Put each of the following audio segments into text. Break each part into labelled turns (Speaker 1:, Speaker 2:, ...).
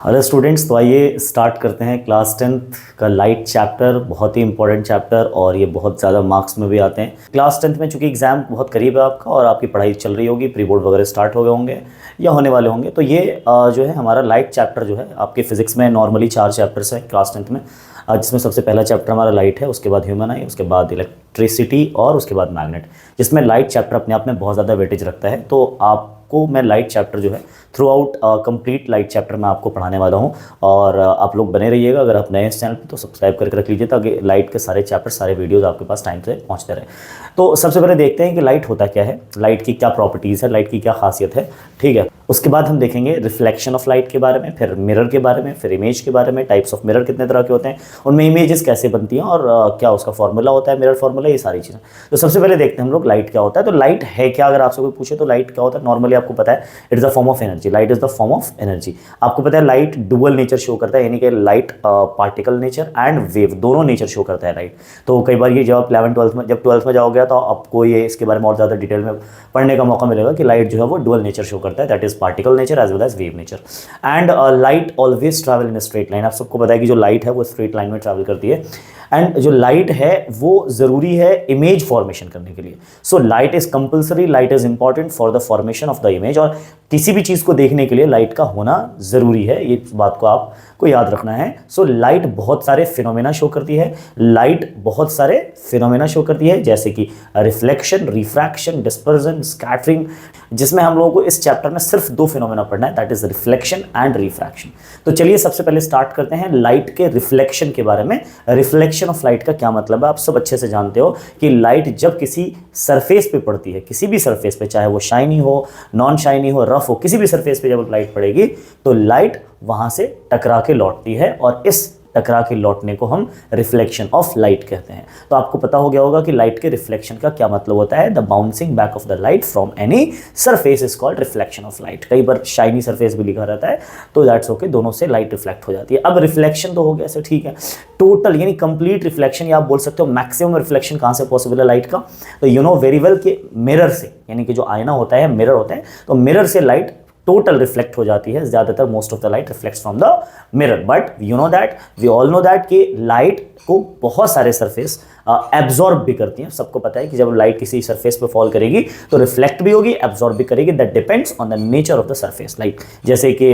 Speaker 1: Hello students, तो आइए start करते हैं क्लास 10th का लाइट चैप्टर। बहुत ही इंपॉर्टेंट चैप्टर और ये बहुत ज़्यादा मार्क्स में भी आते हैं। क्लास 10th में चूंकि एग्ज़ाम बहुत करीब है आपका और आपकी पढ़ाई चल रही होगी, प्री बोर्ड वगैरह स्टार्ट हो गए होंगे या होने वाले होंगे, तो ये जो है हमारा लाइट चैप्टर जो है आपके फिजिक्स में नॉर्मली 4 चैप्टर्स हैं क्लास 10th में, जिसमें सबसे पहला चैप्टर हमारा लाइट है, उसके बाद ह्यूमन आई, उसके बाद इलेक्ट्रिसिटी और उसके बाद मैग्नेट, जिसमें लाइट चैप्टर अपने आप में बहुत ज़्यादा वेटेज रखता है। तो आपको मैं लाइट चैप्टर जो है through out complete light chapter मैं आपको पढ़ाने वाला हूं और आप लोग बने रहिएगा। अगर आप नए इस चैनल पे तो सब्सक्राइब करके रख लीजिए ताकि लाइट के सारे चैप्टर, सारे वीडियोस आपके पास टाइम से पहुंचते रहे। तो सबसे पहले देखते हैं कि लाइट होता क्या है, लाइट की क्या प्रॉपर्टीज़ है, लाइट की क्या खासियत है, ठीक है। उसके बाद हम देखेंगे रिफ्लेक्शन ऑफ लाइट के बारे में, फिर मिरर के बारे में, फिर इमेज के बारे में, टाइप्स ऑफ मिरर कितने तरह के होते हैं, उनमें इमेजेस कैसे बनती हैं और क्या उसका फॉर्मूला होता है, मिरर फॉर्मूला, ये सारी चीज़ें। तो सबसे पहले देखते हैं हम लोग लाइट क्या होता है। तो लाइट है क्या, अगर आपसे कोई पूछे तो लाइट क्या होता है, नॉर्मली आपको पता है it is the form of energy. Light is the form of energy. आपको पता है लाइट डुअल नेचर शो करता है, यानी कि light particle nature and wave दोनों नेचर शो करता है लाइट। तो कई बार ये जब आप 11th-12th में, जब 12th में जाओगे तो आपको ये इसके बारे में और ज़्यादा डिटेल में पढ़ने का मौका मिलेगा कि लाइट जो है वो डुअल नेचर शो करता है, that is particle nature as well as wave nature. And light always travel in straight line. आप सबको पता है कि जो लाइट है वो स्ट्रेट लाइन में ट्रैवल करती है एंड जो लाइट है वो ज़रूरी है इमेज फॉर्मेशन करने के लिए। So light is compulsory, light is important for the formation of the image. और किसी भी चीज़ को देखने के लिए लाइट का होना ज़रूरी है, ये बात को आपको याद रखना है। सो लाइट बहुत सारे फिनोमेना शो करती है, लाइट बहुत सारे फिनोमेना शो करती है, जैसे कि रिफ्लेक्शन, रिफ्रैक्शन, डिस्पर्जन, स्कैटरिंग, जिसमें हम लोगों को इस चैप्टर में सिर्फ 2 फिनोमेना पढ़ना है, that is reflection and refraction. तो चलिए सबसे पहले स्टार्ट करते हैं लाइट के रिफ्लेक्शन के बारे में। रिफ्लेक्शन ऑफ लाइट का क्या मतलब है, आप सब अच्छे से जानते हो कि लाइट जब किसी सरफेस पे पड़ती है, किसी भी सरफेस पे, चाहे वो शाइनी हो, नॉन शाइनी हो, रफ हो, किसी भी सरफेस पे जब लाइट पड़ेगी तो लाइट वहां से टकरा के लौटती है और इस टकरा के लौटने को हम रिफ्लेक्शन ऑफ लाइट कहते हैं। तो आपको पता हो गया होगा कि लाइट के रिफ्लेक्शन का क्या मतलब होता है। The bouncing back of the light from any surface is called reflection of light. कई बार शाइनी सरफेस भी लिखा रहता है, तो दैट्स ओके, दोनों से लाइट रिफ्लेक्ट हो जाती है। अब रिफ्लेक्शन तो हो गया ऐसे, ठीक है। टोटल यानी कंप्लीट रिफ्लेक्शन, या आप बोल सकते हो मैक्सिमम रिफ्लेक्शन कहाँ से पॉसिबल है लाइट का, तो यू नो वेरी वेल कि मिरर से, यानी कि जो आईना होता है, मिरर होता है, तो मिरर से लाइट टोटल रिफ्लेक्ट हो जाती है। ज्यादातर most of the light reflects from the mirror, but you know that, we all know that कि लाइट को बहुत सारे सरफेस एब्जॉर्ब भी करती हैं। सबको पता है कि जब लाइट किसी सरफेस पे फॉल करेगी तो रिफ्लेक्ट भी होगी, एब्जॉर्ब भी करेगी, that depends on the nature of the surface. Like जैसे कि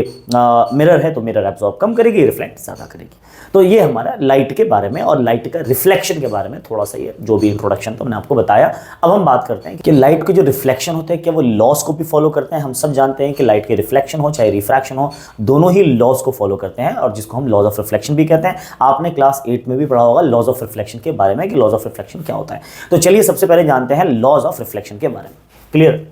Speaker 1: मिरर है तो मिरर एब्जॉर्ब कम करेगी, रिफ्लेक्ट ज़्यादा करेगी। तो ये हमारा लाइट के बारे में और लाइट का रिफ्लेक्शन के बारे में थोड़ा सा ये जो भी इंट्रोडक्शन तो मैंने आपको बताया। अब हम बात करते हैं कि लाइट के जो रिफ्लेक्शन होते हैं क्या वो लॉस को भी फॉलो करते हैं। हम सब जानते हैं कि लाइट के रिफ्लेक्शन हो चाहे रिफ्रैक्शन हो, दोनों ही लॉस को फॉलो करते हैं और जिसको हम लॉज ऑफ रिफ्लेक्शन भी कहते हैं। आपने क्लास 8 में भी पढ़ा होगा लॉज ऑफ रिफ्लेक्शन के बारे में कि लॉज ऑफ रिफ्लेक्शन क्या होता है। तो चलिए सबसे पहले जानते हैं लॉज ऑफ रिफ्लेक्शन के बारे में। Clear?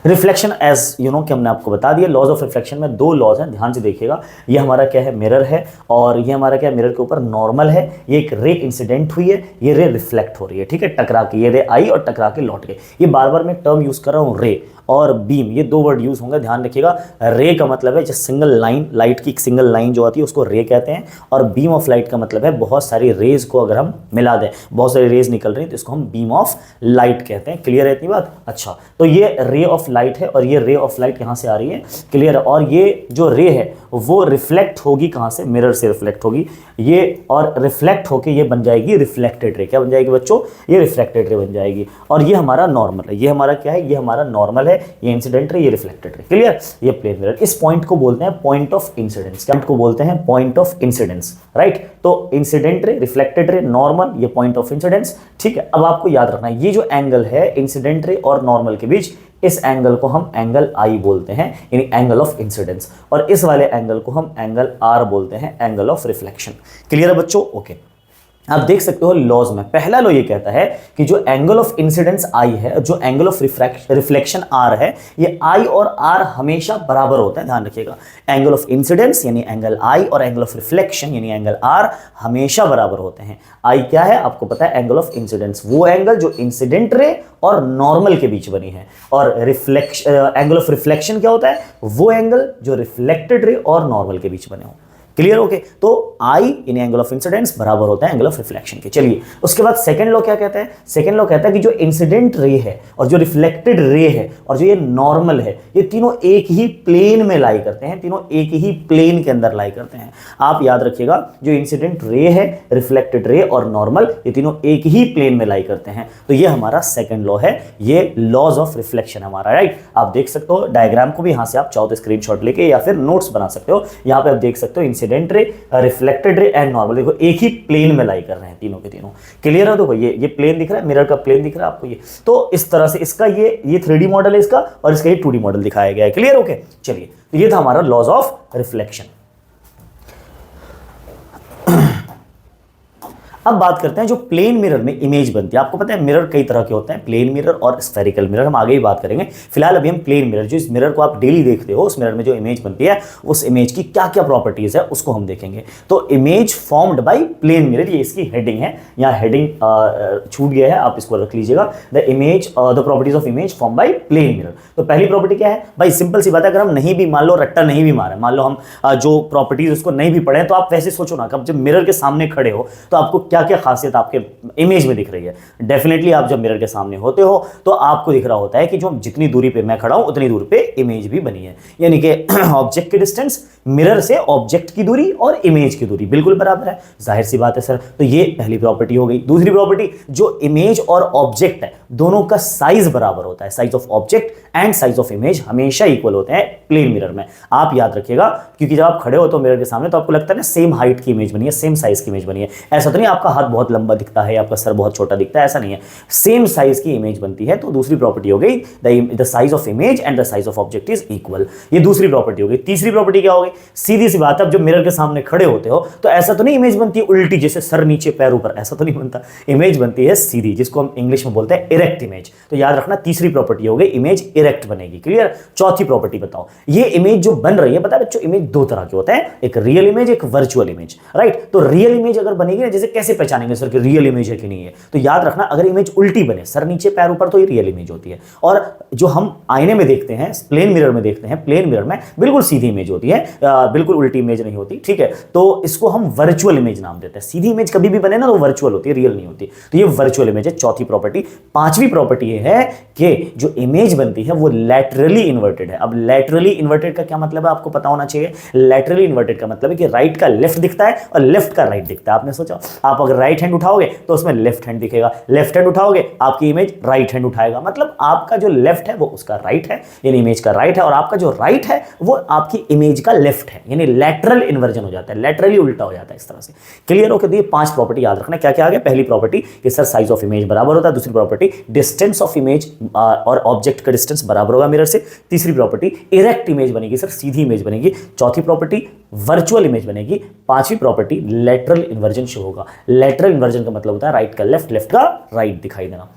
Speaker 1: Reflection as you know कि हमने आपको बता दिया, लॉज ऑफ रिफ्लेक्शन में 2 लॉज हैं, ध्यान से देखिएगा। ये हमारा क्या है, मिरर है, और ये हमारा क्या है, मिरर के ऊपर नॉर्मल है। ये एक रे इंसिडेंट हुई है, ये रे रिफ्लेक्ट हो रही है, ठीक है, टकरा के। ये रे आई और टकरा के लौट गई। ये बार बार मैं टर्म यूज कर रहा हूँ, रे और बीम, ये 2 वर्ड यूज होंगे, ध्यान रखिएगा। रे का मतलब है जस्ट सिंगल लाइन, लाइट की एक सिंगल लाइन जो आती है उसको रे कहते हैं, और बीम ऑफ लाइट का मतलब है बहुत सारी रेज को अगर हम मिला दें, बहुत सारी रेज निकल रही है तो इसको हम बीम ऑफ लाइट कहते हैं। क्लियर है इतनी बात? अच्छा, तो ये रे ऑफ लाइट है और ये रे ऑफ लाइट यहाँ से आ रही है, क्लियर है। और ये जो रे है वो रिफ्लेक्ट होगी कहाँ से, मिरर से रिफ्लेक्ट होगी ये, और रिफ्लेक्ट होके ये बन जाएगी रिफ्लेक्टेड रे। क्या बन जाएगी बच्चों? ये रिफ्लेक्टेड रे बन जाएगी। और ये हमारा नॉर्मल है, ये हमारा क्या है, ये हमारा नॉर्मल है, ये इंसिडेंट रे, ये रिफ्लेक्टेड रे। क्लियर? ये प्लेन मिरर। इस पॉइंट को बोलते हैं पॉइंट ऑफ इंसिडेंस। क्या को बोलते हैं? Point of incidence, right. तो incident ray, reflected ray, normal, ये पॉइंट ऑफ इंसिडेंस, ठीक है। अब आपको याद रखना है ये जो एंगल है इंसिडेंट रे और नॉर्मल के बीच, इस एंगल को हम एंगल आई बोलते हैं, यानी एंगल ऑफ इंसिडेंस, और इस वाले एंगल को हम एंगल आर बोलते हैं, एंगल ऑफ रिफ्लेक्शन। क्लियर है बच्चों? ओके। आप देख सकते हो लॉज में पहला लॉ ये कहता है कि जो एंगल ऑफ इंसिडेंस आई है, जो एंगल ऑफ रिफ्लेक्शन आर है, ये आई और आर हमेशा बराबर होता है, ध्यान रखिएगा। एंगल ऑफ इंसिडेंस यानी एंगल आई और एंगल ऑफ रिफ्लेक्शन यानी एंगल आर हमेशा बराबर होते हैं। आई क्या है आपको पता है, एंगल ऑफ इंसिडेंस, वो एंगल जो इंसिडेंट रे और नॉर्मल के बीच बनी है। और एंगल ऑफ रिफ्लेक्शन क्या होता है, वो एंगल जो रिफ्लेक्टेड रे और नॉर्मल के बीच बने हो। Clear okay. तो आई इन एंगल ऑफ इंसिडेंस बराबर होता है एंगल ऑफ रिफ्लेक्शन के। चलिए उसके बाद सेकंड लॉ क्या कहता है, सेकंड लॉ कहता है कि जो इंसिडेंट रे है और जो रिफ्लेक्टेड रे है और जो ये नॉर्मल है, ये तीनों एक ही प्लेन में लाई करते हैं, तीनों एक ही प्लेन के अंदर लाई करते हैं। आप याद रखिएगा, जो इंसिडेंट रे है, रिफ्लेक्टेड रे और नॉर्मल, ये तीनों एक ही प्लेन में लाई करते हैं। तो ये हमारा सेकंड लॉ है, ये लॉज ऑफ रिफ्लेक्शन हमारा, राइट। आप देख सकते हो डायग्राम को भी, यहां से आप चाहो तो स्क्रीनशॉट लेके या फिर नोट्स बना सकते हो। यहां पे आप देख सकते हो इंसिडेंट रे, रिफ्लेक्टेड रे एंड नॉर्मल, देखो एक ही प्लेन में लाई कर रहे हैं तीनों के तीनों। क्लियर है? देखो ये प्लेन दिख रहा है, मिरर का प्लेन दिख रहा है आपको ये। तो इस तरह से इसका ये 3D मॉडल है इसका, और इसका ये 2D मॉडल दिखाया गया है। Clear okay. चलिए तो ये था हमारा लॉज ऑफ रिफ्लेक्शन। अब बात करते हैं जो प्लेन मिरर में इमेज बनती है। आपको पता है मिरर कई तरह के होते हैं, प्लेन मिरर और स्फेरिकल मिरर, हम आगे ही बात करेंगे। फिलहाल अभी हम प्लेन मिरर, जो इस मिरर को आप डेली देखते हो, उस मिरर में जो इमेज बनती है, उस इमेज की क्या क्या प्रॉपर्टीज है उसको हम देखेंगे। तो image formed by plane mirror, ये इसकी हेडिंग है, यहाँ हेडिंग छूट गया है, आप इसको रख लीजिएगा। The properties of image form by plane mirror. तो पहली प्रॉपर्टी क्या है भाई, सिंपल सी बात है, अगर हम नहीं भी मान लो रट्टा नहीं भी मारे, मान लो हम जो प्रॉपर्टीज उसको नहीं भी पढ़े, तो आप वैसे सोचो ना, जब मिरर के सामने खड़े हो तो आपको क्या क्या खासियत आपके इमेज में दिख रही है। डेफिनेटली आप जब मिरर के सामने होते हो तो आपको दिख रहा होता है कि जो जितनी दूरी पे मैं खड़ा हूं उतनी दूरी पे इमेज भी बनी है, यानी कि ऑब्जेक्ट की डिस्टेंस, मिरर से ऑब्जेक्ट की दूरी और इमेज की दूरी बिल्कुल बराबर है। जाहिर सी बात है सर। तो ये पहली प्रॉपर्टी हो गई। दूसरी प्रॉपर्टी, जो इमेज और ऑब्जेक्ट है दोनों का साइज बराबर होता है। Size of object and size of image हमेशा इक्वल होते हैं प्लेन मिरर में। आप याद रखिएगा, क्योंकि जब आप खड़े होते हो मिरर के सामने तो आपको लगता है ना सेम हाइट की इमेज बनी है, सेम साइज की इमेज बनी है। ऐसा तो नहीं आपका हाथ बहुत लंबा दिखता है, आपका सर बहुत छोटा दिखता है, ऐसा नहीं है, सेम साइज की इमेज बनती है। तो दूसरी प्रॉपर्टी हो गई the size of image and the size of object is equal. ये दूसरी प्रॉपर्टी हो गई। तीसरी प्रॉपर्टी क्या हो गई, सीधी सी बात है, अब जब मिरर के सामने खड़े होते हो तो ऐसा तो नहीं इमेज बनती है उल्टी, जैसे सर नीचे पैर ऊपर, ऐसा तो नहीं बनता। इमेज बनती है सीधी, जिसको हम इंग्लिश में बोलते हैं इरेक्ट इमेज। तो याद रखना, तीसरी प्रॉपर्टी हो गई इमेज इरेक्ट बनेगी। क्लियर? चौथी प्रॉपर्टी बताओ, ये इमेज जो बन रही है, पता है बच्चों, इमेज दो तरह के होते हैं, एक रियल इमेज, एक वर्चुअल इमेज, राइट। तो रियल इमेज अगर बनेगी ना, जैसे कैसे पहचानेंगे सर कि रियल इमेज है कि नहीं है, तो याद रखना, अगर इमेज उल्टी बने, सर नीचे पैर ऊपर, तो ये रियल इमेज होती है। और जो हम आईने में देखते हैं, प्लेन मिरर में देखते हैं, प्लेन मिरर में बिल्कुल सीधी इमेज होती है, बिल्कुल उल्टी इमेज नहीं होती, ठीक है। तो इसको हम वर्चुअल इमेज नाम देते हैं। सीधी इमेज कभी भी बने ना तो वर्चुअल होती है, रियल नहीं होती। तो ये वर्चुअल इमेज है, चौथी प्रॉपर्टी। पांचवी प्रॉपर्टी ये है कि जो इमेज बनती है वो लैटरली इन्वर्टेड है। अब लैटरली इन्वर्टेड का क्या मतलब है आपको पता होना चाहिए। लैटरली इन्वर्टेड का मतलब है कि राइट का लेफ्ट दिखता है और लेफ्ट का राइट दिखता है। आपने सोचा, आप अगर राइट हैंड उठाओगे तो उसमें लेफ्ट हैंड दिखेगा, लेफ्ट हैंड उठाओगे आपकी इमेज राइट हैंड उठाएगा। मतलब आपका जो लेफ्ट है वो उसका राइट है, यानी इमेज का राइट है, और आपका जो राइट है वो आपकी इमेज का लेफ्ट है, यानी लैटरल इन्वर्जन हो जाता है, लैटरली उल्टा हो जाता है इस तरह से। क्लियर होके? ये पांच प्रॉपर्टी याद रखना। क्या क्या आ गया? पहली प्रॉपर्टी कि सर साइज ऑफ इमेज बराबर होता है। दूसरी प्रॉपर्टी डिस्टेंस ऑफ इमेज और ऑब्जेक्ट का डिस्टेंस बराबर होगा मिरर से। तीसरी प्रॉपर्टी इरेक्ट इमेज बनेगी सर, सीधी इमेज बनेगी। चौथी प्रॉपर्टी वर्चुअल इमेज बनेगी। पांचवी प्रॉपर्टी लैटरल इन्वर्जन शो होगा। लैटरल इन्वर्जन का मतलब होता है राइट का लेफ्ट, लेफ्ट का राइट दिखाई देना।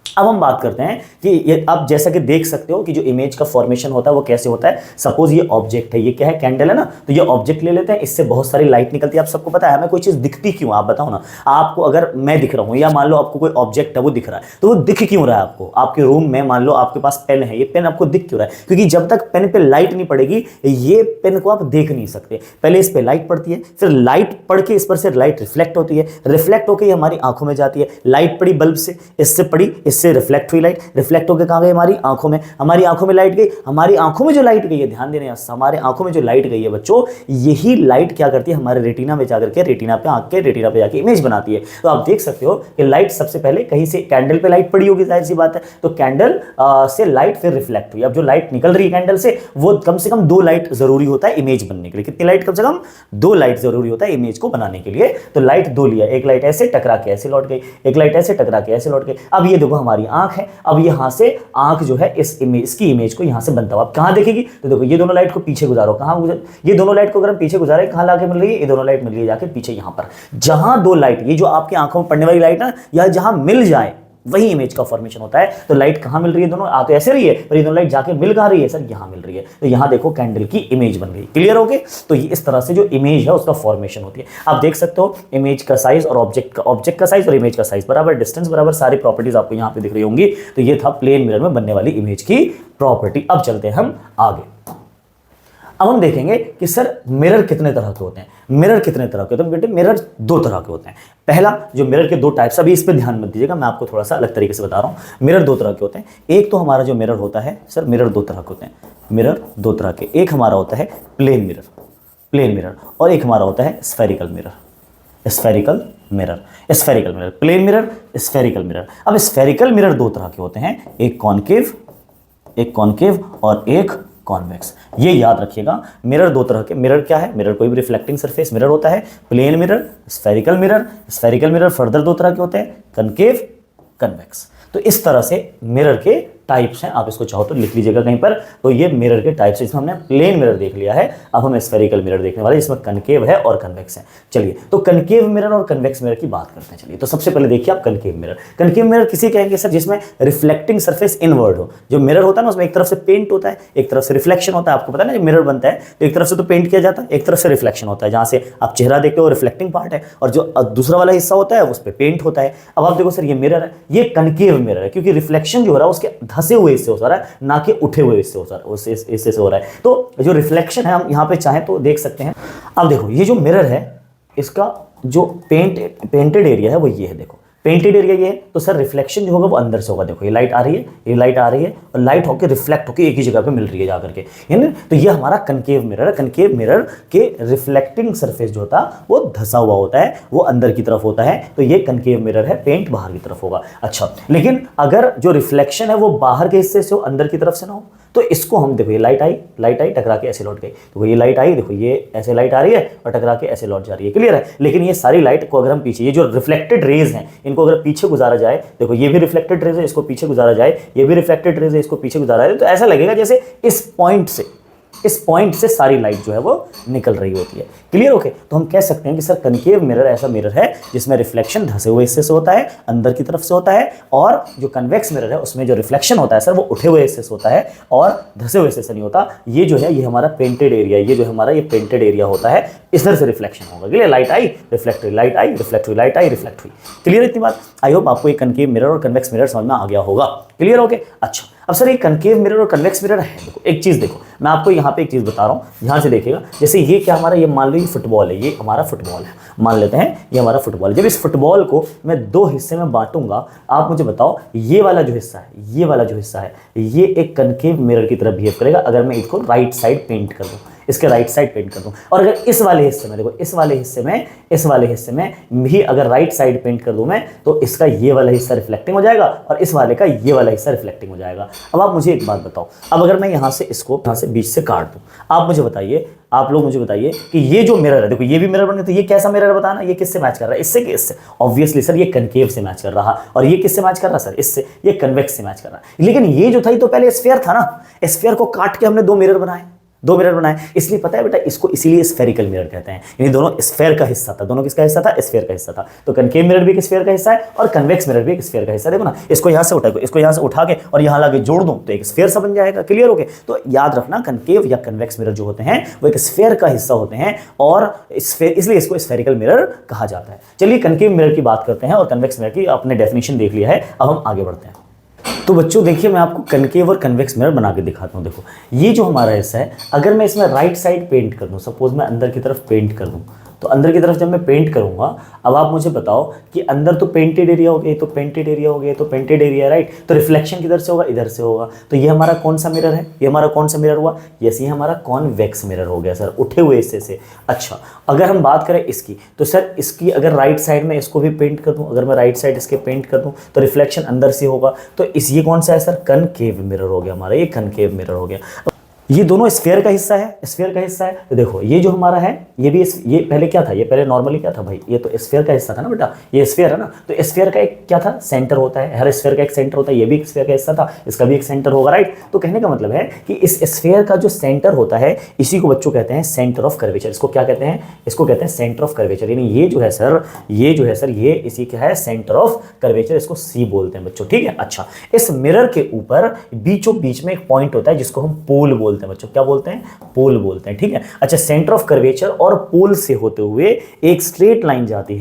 Speaker 1: अब हम बात करते हैं कि ये आप जैसा कि देख सकते हो कि जो इमेज का फॉर्मेशन होता है वो कैसे होता है। सपोज ये ऑब्जेक्ट है, ये क्या है? कैंडल है ना। तो ये ऑब्जेक्ट ले लेते हैं, इससे बहुत सारी लाइट निकलती है। आप सबको पता है हमें कोई चीज दिखती क्यों, आप बताओ ना। आपको अगर मैं दिख रहा हूं या मान लो आपको कोई ऑब्जेक्ट है वो दिख रहा है, तो वो दिख क्यों रहा है आपको? आपके रूम में मान लो आपके पास पेन है, ये पेन आपको दिख क्यों रहा है? क्योंकि जब तक पेन पे लाइट नहीं पड़ेगी ये पेन को आप देख नहीं सकते। पहले इस पे लाइट पड़ती है, फिर लाइट पड़ के इस पर से लाइट रिफ्लेक्ट होती है, रिफ्लेक्ट होकर हमारी आंखों में जाती है। लाइट पड़ी बल्ब से, इससे पड़ी, इससे रिफ्लेक्ट हुई लाइट, रिफ्लेक्ट होकर कहां गई? हमारी आंखों में। हमारी आंखों में लाइट गई, हमारी आंखों में जो लाइट गई है, ध्यान देना, हमारे आंखों में जो लाइट गई है बच्चों, यही लाइट क्या करती है? हमारे रेटिना में जाकर के, रेटिना पे आंख के रेटिना पे जाके इमेज बनाती है। तो आप देख सकते हो कि लाइट सबसे पहले कहीं से कैंडल पे लाइट पड़ी होगी, जाहिर सी बात है। तो कैंडल से लाइट फिर रिफ्लेक्ट हुई। अब जो लाइट निकल रही है कैंडल से, वो कम से कम दो लाइट जरूरी होता है इमेज बनने के लिए। कितनी लाइट? कम से कम दो लाइट जरूरी होता है इमेज को बनाने के लिए। तो लाइट दो लिया, एक लाइट ऐसे टकरा के ऐसे लौट गई, एक लाइट ऐसे टकरा के ऐसे लौट गई। अब ये देखो हमारी आंख है, अब यहां से आंख जो है इस इमेज, इसकी इमेज को यहां से बनता हुआ कहां देखेगी? तो देखो ये दोनों लाइट को पीछे गुजारो, कहां गुजर, ये दोनों लाइट को अगर हम पीछे गुजारे कहां लाके मिल रही है? ये दोनों लाइट मिल रही है जाके पीछे यहां पर। जहां दो लाइट, ये जो आपकी आंखों में पड़ने वाली लाइट ना, या जहां मिल जाए वही इमेज का फॉर्मेशन होता है। तो लाइट कहां मिल रही है? दोनों आ तो ऐसे रही है, पर ये दोनों लाइट जाके मिल कहां रही है? सर यहां मिल रही है। तो यहां देखो कैंडल की इमेज बन गई। क्लियर हो गए? तो ये इस तरह से जो इमेज है उसका फॉर्मेशन होती है। आप देख सकते हो इमेज का साइज और ऑब्जेक्ट का साइज और इमेज का साइज बराबर, डिस्टेंस बराबर, सारी प्रॉपर्टीज आपको यहां पे दिख रही होंगी। तो ये था प्लेन मिरर में बनने वाली इमेज की प्रॉपर्टी। अब चलते हैं हम आगे। अब हम देखेंगे कि सर मिरर कितने तरह के होते हैं। मिरर कितने तरह के होते हैं बेटे? मिरर दो तरह के होते हैं। पहला जो मिरर के दो टाइप्स, अभी इस पे ध्यान मत दीजिएगा, मैं आपको थोड़ा सा अलग तरीके से बता रहा हूँ। मिरर दो तरह के होते हैं। एक तो हमारा जो मिरर होता है सर, मिरर दो तरह के होते हैं। मिरर दो तरह के, एक हमारा होता है प्लेन मिरर, प्लेन मिरर, और एक हमारा होता है spherical mirror, spherical mirror, spherical mirror, plane mirror, spherical mirror. अब स्फेरिकल मिरर दो तरह के होते हैं, एक कॉनकेव और एक कॉन्वेक्स। ये याद रखिएगा, मिरर दो तरह के। मिरर क्या है? मिरर कोई भी रिफ्लेक्टिंग सरफेस मिरर होता है। Plane mirror, spherical mirror. Spherical mirror further दो तरह के होते हैं, कनकेव, कन्वेक्स। तो इस तरह से मिरर के टाइप्स हैं, आप इसको चाहो तो लिख लीजिएगा कहीं पर। तो ये मिरर के टाइप्स, इसमें हमने प्लेन मिरर देख लिया है, अब हम स्फेरिकल मिरर देखने वाले जिसमें कनकेव है और कन्वेक्स है। चलिए, तो कनकेव मिरर और कन्वेक्स मिरर की बात करते हैं। चलिए, तो सबसे पहले देखिए आप कनकेव मिरर। कनकेव मिरर किसी कहेंगे सर जिसमें रिफ्लेक्टिंग सरफेस इनवर्ड हो। जो मिरर होता है ना, उसमें एक तरफ से पेंट होता है, एक तरफ से रिफ्लेक्शन होता है। आपको पता है ना, जब मिरर बनता है तो एक तरफ से तो पेंट किया जाता है, एक तरफ से रिफ्लेक्शन होता है। जहां से आप चेहरा देखते हो रिफ्लेक्टिंग पार्ट है, और जो दूसरा वाला हिस्सा होता है उस पर पेंट होता है। अब आप देखो सर, ये मिरर है, ये कनकेव मिरर है, क्योंकि रिफ्लेक्शन जो हो रहा है उसके धसे हुए हिस्से हो रहा है, ना कि उठे हुए हिस्से हिस्से से हो रहा है। तो जो रिफ्लेक्शन है, हम यहां पे चाहें तो देख सकते हैं। अब देखो, ये जो मिरर है, इसका जो पेंटेड एरिया है वो ये है। देखो, पेंटेड एरिया ये है, तो सर रिफ्लेक्शन जो होगा वो अंदर से होगा। देखो, ये लाइट आ रही है, ये लाइट आ रही है, और लाइट होकर रिफ्लेक्ट होकर एक ही जगह पे मिल रही है जाकर के, है ना। तो ये हमारा कनकेव मिरर है। कनकेव मिरर के रिफ्लेक्टिंग सरफेस जो होता है वो धसा हुआ होता है, वो अंदर की तरफ होता है। तो ये कनकेव मिरर है, पेंट बाहर की तरफ होगा। अच्छा, लेकिन अगर जो रिफ्लेक्शन है वो बाहर के हिस्से से हो, अंदर की तरफ से ना हो, तो इसको हम देखो, ये लाइट आई टकरा के ऐसे लौट गई। तो ये लाइट आई, देखो ये ऐसे लाइट आ रही है और टकरा के ऐसे लौट जा रही है। क्लियर है? लेकिन ये सारी लाइट को अगर हम पीछे, ये जो रिफ्लेक्टेड रेज हैं, इनको अगर पीछे गुजारा जाए, देखो ये भी रिफ्लेक्टेड रेज है, इसको पीछे गुजारा जाए, ये भी रिफ्लेक्टेड रेज है, इसको पीछे गुजारा जाए, तो ऐसा लगेगा जैसे इस पॉइंट से सारी लाइट जो है वो निकल रही होती है। क्लियर? ओके। तो हम कह सकते हैं कि सर कनकेव मिरर ऐसा मिरर है जिसमें रिफ्लेक्शन धसे हुए हिस्से से होता है, अंदर की तरफ से होता है, और जो कन्वेक्स मिरर है उसमें जो रिफ्लेक्शन होता है सर वो उठे हुए हिस्से से होता है और धसे हुए हिस्से से नहीं होता। ये जो है, ये हमारा पेंटेड एरिया, ये जो हमारा ये पेंटेड एरिया होता है, इधर से रिफ्लेक्शन होगा। क्लियर? लाइट आई, रिफ्लेक्ट हुई, लाइट आई, रिफ्लेक्ट हुई, लाइट आई, रिफ्लेक्ट हुई। क्लियर इतनी बात? आई होप आपको ये कनकेव मिरर और कन्वेक्स मिरर समझ में आ गया होगा। क्लियर? ओके। अच्छा, अब सर ये कनकेव मिरर और कन्वेक्स मिरर है। देखो, एक चीज देखो, मैं आपको यहाँ पे एक चीज बता रहा हूँ, ध्यान से देखिएगा। जैसे ये क्या हमारा, ये मान लो ये फुटबॉल है, ये हमारा फुटबॉल है, मान लेते हैं ये हमारा फुटबॉल है। जब इस फुटबॉल को मैं दो हिस्से में बांटूंगा, आप मुझे बताओ, ये वाला जो हिस्सा है, ये वाला जो हिस्सा है, ये एक कनकेव मिरर की तरह बिहेव करेगा अगर मैं इसको राइट साइड पेंट कर दूं, इसके राइट साइड पेंट कर दूं। और अगर इस वाले हिस्से में, देखो इस वाले हिस्से में भी अगर राइट साइड पेंट कर दूं मैं, तो इसका ये वाला हिस्सा रिफ्लेक्टिंग हो जाएगा और इस वाले का ये वाला हिस्सा रिफ्लेक्टिंग हो जाएगा। अब आप मुझे एक बात बताओ, अब अगर मैं यहाँ से इसको यहाँ से बीच से काट दूं, आप मुझे बताइए, आप लोग मुझे बताइए कि ये जो मिरर है, देखो ये भी मिरर बन गया, तो ये कैसा मिरर है बताना, ये किससे मैच कर रहा है? इससे कि इससे? ऑब्वियसली सर ये कनकेव से मैच कर रहा, और ये किससे मैच कर रहा सर? इससे। ये कन्वेक्स से मैच कर रहा है। लेकिन ये जो था ये तो पहले स्फीयर था ना, स्फीयर को काट के हमने दो मिरर बनाए, इसलिए पता है बेटा, इसको इसीलिए स्फेरिकल मिरर कहते हैं। यानी दोनों स्फीयर का हिस्सा था, दोनों किसका हिस्सा था? स्फीयर का हिस्सा था। तो कनकेव मिरर भी एक स्फीयर का हिस्सा है और कन्वेक्स मिरर भी एक स्फीयर का हिस्सा। देखो ना, इसको यहाँ से उठा के और यहाँ लाके जोड़ दूं तो एक स्फीयर सा बन जाएगा। क्लियर हो गया? तो याद रखना, कनकेव या कन्वेक्स मिरर जो होते हैं वो एक स्फीयर का हिस्सा होते हैं, और इसलिए इसको स्फेरिकल मिरर कहा जाता है। चलिए, कनकेव मिरर की बात करते हैं और कन्वेक्स मिरर की आपने डेफिनेशन देख लिया है, अब हम आगे बढ़ते हैं। तो बच्चों देखिए, मैं आपको कनकेव और कन्वेक्स मिरर बना के दिखाता हूँ। देखो, ये जो हमारा हिस्सा है, अगर मैं इसमें राइट साइड पेंट कर दूँ, सपोज मैं अंदर की तरफ पेंट कर दूँ, तो अंदर की तरफ जब मैं पेंट करूंगा, अब आप मुझे बताओ कि अंदर तो पेंटेड एरिया हो गया, तो पेंटेड एरिया हो गया, तो पेंटेड एरिया, राइट। तो रिफ्लेक्शन किधर से होगा? इधर से होगा। तो ये हमारा कौन सा मिरर है? ये हमारा कौन सा मिरर हुआ? यस, ये हमारा कॉन्वेक्स मिरर हो गया सर, उठे हुए हिस्से से। अच्छा, अगर हम बात करें इसकी, तो सर इसकी अगर राइट साइड में इसको भी पेंट कर दूं, अगर मैं राइट साइड इसके पेंट कर दूं, तो रिफ्लेक्शन अंदर से होगा। तो ये कौन सा है सर? कनकेव मिरर हो गया हमारा, ये कनकेव मिरर हो गया। ये दोनों स्फीयर का हिस्सा है, तो देखो ये जो हमारा है, ये पहले क्या था? ये पहले नॉर्मली क्या था भाई? ये तो स्फीयर का हिस्सा था ना बेटा, ये स्फीयर है ना। तो स्फीयर का एक क्या था? सेंटर होता है, हर स्फीयर का एक सेंटर होता है, ये भी एक स्फीयर का हिस्सा था, इसका भी एक सेंटर होगा, राइट। तो कहने का मतलब है कि इस स्फीयर का जो सेंटर होता है, इसी को बच्चों कहते हैं सेंटर ऑफ कर्वेचर। इसको क्या कहते हैं? इसको कहते हैं सेंटर ऑफ कर्वेचर। यानी ये जो है सर, ये इसी क्या है? सेंटर ऑफ कर्वेचर, इसको सी बोलते हैं बच्चों, ठीक है। अच्छा, इस मिरर के ऊपर बीचों बीच में एक पॉइंट होता है जिसको हम पोल बोलते हैं बच्चों। क्या बोलते हैं? पोल बोलते हैं, ठीक है। अच्छा, सेंटर ऑफ कर्वेचर और पोल से होते हुए एक स्ट्रेट लाइन जाती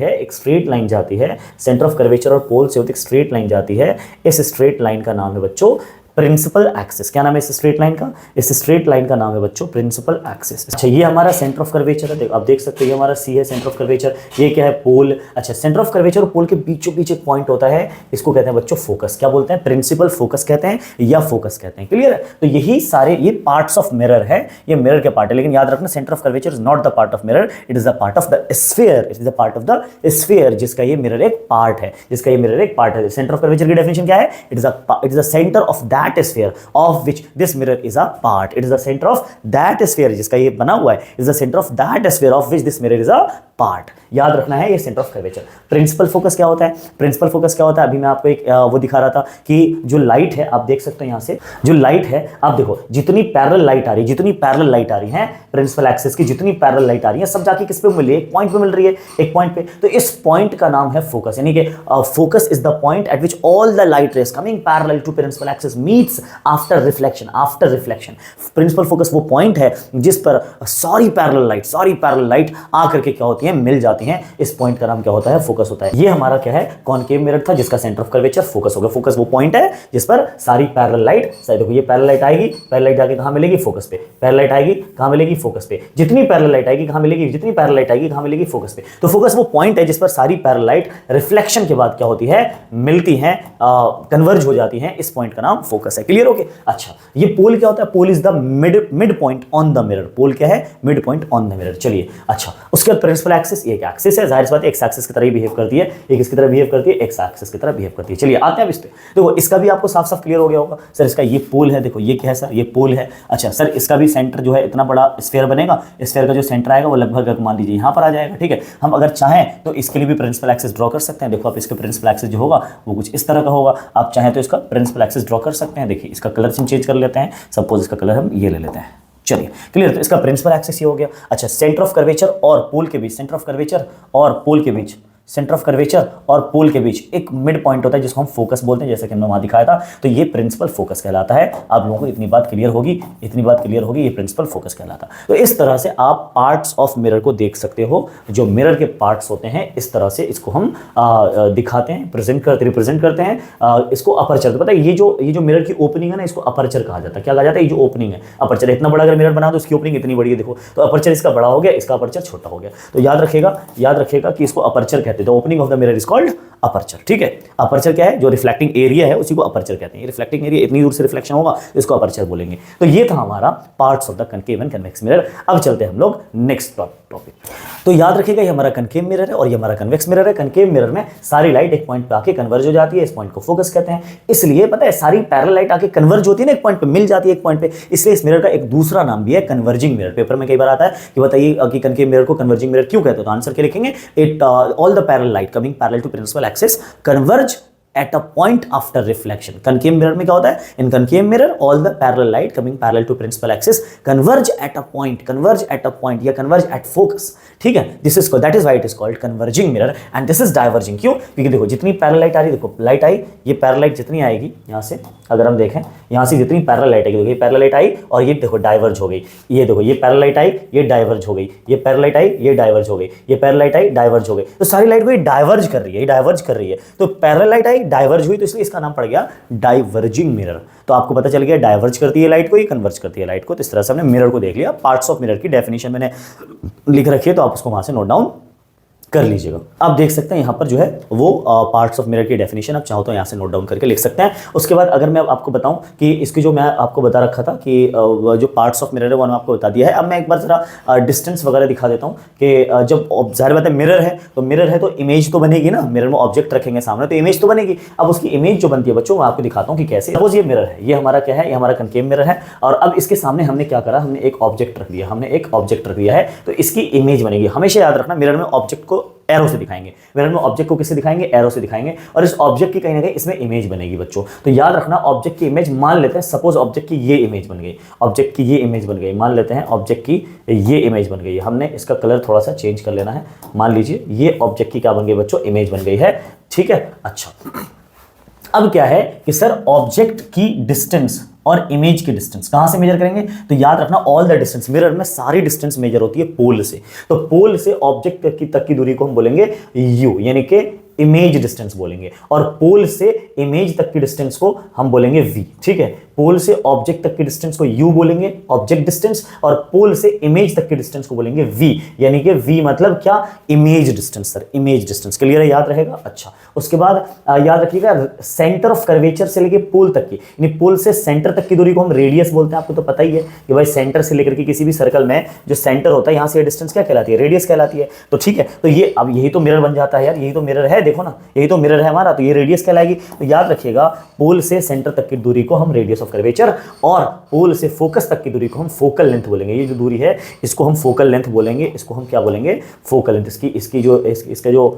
Speaker 1: है, सेंटर ऑफ कर्वेचर और पोल से होती एक स्ट्रेट लाइन जाती है। इस स्ट्रेट लाइन का नाम है बच्चों प्रिंसिपल एक्सिस। क्या नाम है इस स्ट्रेट लाइन का? इस स्ट्रेट लाइन का नाम है बच्चों प्रिंसिपल एक्सिस। अच्छा, ये हमारा सेंटर ऑफ कर्वेचर है। आप देख सकते हो ये हमारा सी है सेंटर ऑफ कर्वेचर। ये क्या है? पोल। अच्छा, सेंटर ऑफ कर्वेचर और पोल के बीचों बीच एक पॉइंट होता है, इसको कहते हैं बच्चों फोकस। क्या बोलते हैं? प्रिंसिपल फोकस कहते हैं या फोकस कहते हैं। क्लियर है? तो यही सारे ये पार्ट्स ऑफ मिरर है, ये मिरर के पार्ट है। लेकिन याद रखना centre of curvature is not the part of mirror, it is the part of the sphere. It is the part of the sphere जिसका ये मिरर एक पार्ट है, जिसका ये मिरर एक पार्ट है। सेंटर ऑफ कर्वेचर की डेफिनेशन क्या है? It is the centre of that sphere of which this mirror is a part. It is the centre of that sphere जिसका ये बना हुआ है, is the centre of that sphere of which this mirror is a part. याद रखना है ये centre of curvature. Principal focus क्या होता है? प्रिंसिपल फोकस क्या होता है? अभी मैं आपको एक वो दिखा रहा था कि जो लाइट है, आप देख सकते हो यहां से जो लाइट है, आप देखो जितनी पैरेलल लाइट आ रही है, जितनी पैरेलल लाइट आ रही है प्रिंसिपल एक्सिस की, जितनी पैरेलल लाइट आ रही है सब जाके किस पे मिल रही है? एक पॉइंट पे मिल रही है, एक पॉइंट पे। तो इस पॉइंट का नाम है फोकस, यानी कि focus is the point at which all the light rays coming parallel to principal axis meets after reflection. After reflection principal focus वो पॉइंट है जिस पर सारी पैरेलल लाइट आकर के क्या होती है? मिल जाती हैं। इस पॉइंट का नाम क्या होता है? फोकस होता है। ये हमारा क्या है? कॉनकेव मिरर था जिसका सेंटर ऑफ कर्वेचर फोकस हो गया। फोकस वो पॉइंट है जिस पर सारी पैरेलल लाइट, देखो ये पैरेलल लाइट आएगी, पैरेलल लाइट जाके कहां मिलेगी? फोकस पे। पैरेलल लाइट आएगी कहां मिलेगी? फोकस पे। जितनी पैरेलल लाइट आएगी कहां मिलेगी? जितनी पैरेलल लाइट आएगी कहां मिलेगी? फोकस पे। तो फोकस वो पॉइंट है जिस पर सारी पैरेलल लाइट रिफ्लेक्शन के बाद क्या होती है? मिलती हैं, कन्वर्ज हो जाती हैं। इस पॉइंट का नाम फोकस है। क्लियर हो गया? अच्छा, ये पोल क्या होता है? Pole is the mid point on the mirror. Pole क्या है? Mid point on the mirror. चलिए, अच्छा, उसके बाद प्रिंसिपल एक्सिस, ये एक एक्सिस है, जाहिर सी बात है एक्स एक्सिस की तरह बिहेव करती है, एक इसकी तरह बिहेव करती है, एक्स एक्सिस की तरह बिहेव करती है। चलिए आते हैं अब इस पे। देखो इसका भी आपको साफ साफ क्लियर हो गया होगा। सर इसका ये पोल है, देखो ये क्या है सर? ये पोल है। अच्छा सर, इसका भी सेंटर जो है इतना बड़ा स्फीयर बनेगा, स्फीयर का जो सेंटर आएगा वो लगभग मान लीजिए यहाँ पर आ जाएगा। ठीक है, हम अगर चाहें तो इसके लिए भी प्रिंसिपल एक्सिस ड्रॉ कर सकते हैं। देखो आप इसका प्रिंसिपल एक्सिस जो होगा वो कुछ इस तरह का होगा। आप चाहें तो इसका प्रिंसिपल एक्सिस ड्रॉ कर सकते हैं। देखिए इसका कलर हम चेंज कर लेते हैं, सपोज इसका कलर हम ये ले लेते हैं। चलिए क्लियर, तो इसका प्रिंसिपल एक्सिस ये हो गया। अच्छा, सेंटर ऑफ कर्वेचर और पोल के बीच, सेंटर ऑफ कर्वेचर और पोल के बीच, सेंटर ऑफ कर्वेचर और पोल के बीच एक मिड पॉइंट होता है जिसको हम फोकस बोलते हैं, जैसे कि हमने वहां दिखाया था। तो ये प्रिंसिपल फोकस कहलाता है। आप लोगों को इतनी बात क्लियर होगी, ये प्रिंसिपल फोकस कहलाता है। तो इस तरह से आप पार्ट्स ऑफ मिरर को देख सकते हो। जो मिरर के पार्ट्स होते हैं इस तरह से इसको हम दिखाते हैं, रिप्रेजेंट करते हैं। इसको अपर्चर, पता है ये जो मिरर की ओपनिंग है ना, इसको अपर्चर कहा जाता है। क्या कहा जाता है? ये जो ओपनिंग है अपर्चर। इतना बड़ा अगर मिरर बना तो उसकी ओपनिंग इतनी बड़ी है, देखो तो अपर्चर इसका बड़ा हो गया, इसका अपर्चर छोटा हो गया। तो याद रखिएगा कि इसको अपर्चर कहते हैं। The opening of the mirror is called aperture. ठीक है, अपर्चर क्या है? जो रिफ्लेक्टिंग एरिया है उसी को अपर्चर कहते हैं। रिफ्लेक्टिंग एरिया इतनी दूर से रिफ्लेक्शन होगा, इसको अपर्चर बोलेंगे। तो ये था हमारा parts of the concave and convex mirror. अब चलते हैं हम लोग नेक्स्ट टॉपिक। तो याद रखिएगा ये हमारा कनकेव मिरर है और ये हमारा कन्वेक्स मिरर है। कनकेव मिरर में सारी लाइट एक पॉइंट पे आके कन्वर्ज हो जाती है, इस पॉइंट को फोकस कहते हैं। इसलिए पता है सारी पैरेलल लाइट आके कन्वर्ज होती है ना, एक पॉइंट पे मिल जाती है, एक पॉइंट पे। इसलिए इस मिरर का एक दूसरा नाम भी है कन्वर्जिंग मिरर। पेपर में कई बार आता है कि बताइए कि कनकेव मिरर को कन्वर्जिंग मिरर क्यों कहते हैं? तो आंसर क्या लिखेंगे? It all the parallel light coming parallel to principal axis converge at a point after reflection. Concave mirror में क्या होता है? In concave mirror, all the parallel light coming parallel to principal axis converge at a point या converge at focus. ठीक है, that is why it is called converging mirror and this is diverging. क्यों? क्योंकि देखो जितनी parallel light आ रही है, देखो लाइट आई, ये पैरेलल लाइट जितनी आएगी यहाँ से, अगर हम देखें यहाँ से जितनी पैरेलल लाइट आएगी, देखो ये पैरेलल लाइट आई और ये देखो डाइवर्ज हो गई। ये देखो ये पैरेलल लाइट आई, ये डाइवर्ज हो गई, ये पैरेलल लाइट आई, ये डाइवर्ज हो गई, ये पैरेलल लाइट आई, डाइवर्ज हो गई। तो सारी लाइट को ये डाइवर्ज कर रही है, तो पैरेलल लाइट आई डाइवर्ज हुई, तो इसलिए इसका नाम पड़ गया डाइवर्जिंग मिरर। तो आपको पता चल गया डाइवर्ज करती है लाइट को, ये कन्वर्ज करती है लाइट को। तो इस तरह से हमने मिरर को देख लिया। पार्ट्स ऑफ मिरर की डेफिनेशन मैंने लिख रखी है, तो आप उसको वहां से नोट डाउन कर लीजिएगा। आप देख सकते हैं यहाँ पर जो है वो पार्ट्स ऑफ मिरर की डेफिनेशन आप चाहो तो यहाँ से नोट डाउन करके लिख सकते हैं। उसके बाद अगर मैं आपको बताऊं कि इसकी जो मैं आपको बता रखा था कि जो पार्ट्स ऑफ मिरर है वो मैंने आपको बता दिया है। अब मैं एक बार जरा डिस्टेंस वगैरह दिखा देता हूँ कि जब जाहिर बात है मिरर है तो इमेज तो बनेगी ना, मिरर में ऑब्जेक्ट रखेंगे सामने तो इमेज तो बनेगी। अब उसकी इमेज जो बनती है बच्चों, मैं आपको दिखाता हूँ कि कैसे। सपोज ये मिरर है, ये हमारा क्या है? ये हमारा कनकेव मिरर है। और अब इसके सामने हमने क्या करा? हमने एक ऑब्जेक्ट रख दिया है, तो इसकी इमेज बनेगी। हमेशा याद रखना मिरर में ऑब्जेक्ट को एरो से दिखाएंगे, मिरर में ऑब्जेक्ट को किससे दिखाएंगे? एरो से दिखाएंगे। और इस ऑब्जेक्ट की कहीं ना कहीं इसमें इमेज बनेगी बच्चों। तो याद रखना ऑब्जेक्ट की इमेज, मान लेते हैं सपोज ऑब्जेक्ट की ये इमेज बन गई, मान लेते हैं ऑब्जेक्ट की ये इमेज बन गई। हमने इसका कलर थोड़ा सा चेंज कर लेना है। मान लीजिए ये ऑब्जेक्ट की क्या बन गई बच्चों? इमेज बन गई है। ठीक है, अच्छा अब क्या है कि सर ऑब्जेक्ट की डिस्टेंस और इमेज की डिस्टेंस कहां से मेजर करेंगे? तो याद रखना ऑल द डिस्टेंस, मिरर में सारी डिस्टेंस मेजर होती है पोल से। तो पोल से ऑब्जेक्ट तक की दूरी को हम बोलेंगे u, यानी कि इमेज डिस्टेंस बोलेंगे। और पोल से इमेज तक की डिस्टेंस को हम बोलेंगे v। ठीक है, पोल से ऑब्जेक्ट तक की डिस्टेंस को u बोलेंगे, ऑब्जेक्ट डिस्टेंस, और पोल से इमेज तक की डिस्टेंस को बोलेंगे v, यानी कि v मतलब क्या, image distance sir, image distance. Clear है, याद रहेगा। अच्छा, उसके बाद याद रखिएगा सेंटर ऑफ कर्वेचर से लेके पोल तक की, यानी पोल से सेंटर तक की दूरी को हम रेडियस बोलते हैं। आपको तो पता ही है कि भाई सेंटर से लेकर के किसी भी सर्कल में जो सेंटर होता है यहां से डिस्टेंस क्या कहलाती है, रेडियस कहलाती है। तो ठीक है, तो ये अब यही तो मिरर बन जाता है यार, यही तो मिरर है, देखो ना यही तो मिरर है हमारा, तो ये रेडियस कहलाएगी। तो याद रखिएगा पोल से सेंटर तक की दूरी को हम रेडियस ऑफ कर्वेचर, और पोल से फोकस तक की दूरी को हम फोकल लेंथ बोलेंगे। ये जो दूरी है इसको हम फोकल लेंथ बोलेंगे, इसको हम क्या बोलेंगे, फोकल लेंथ। इसका जो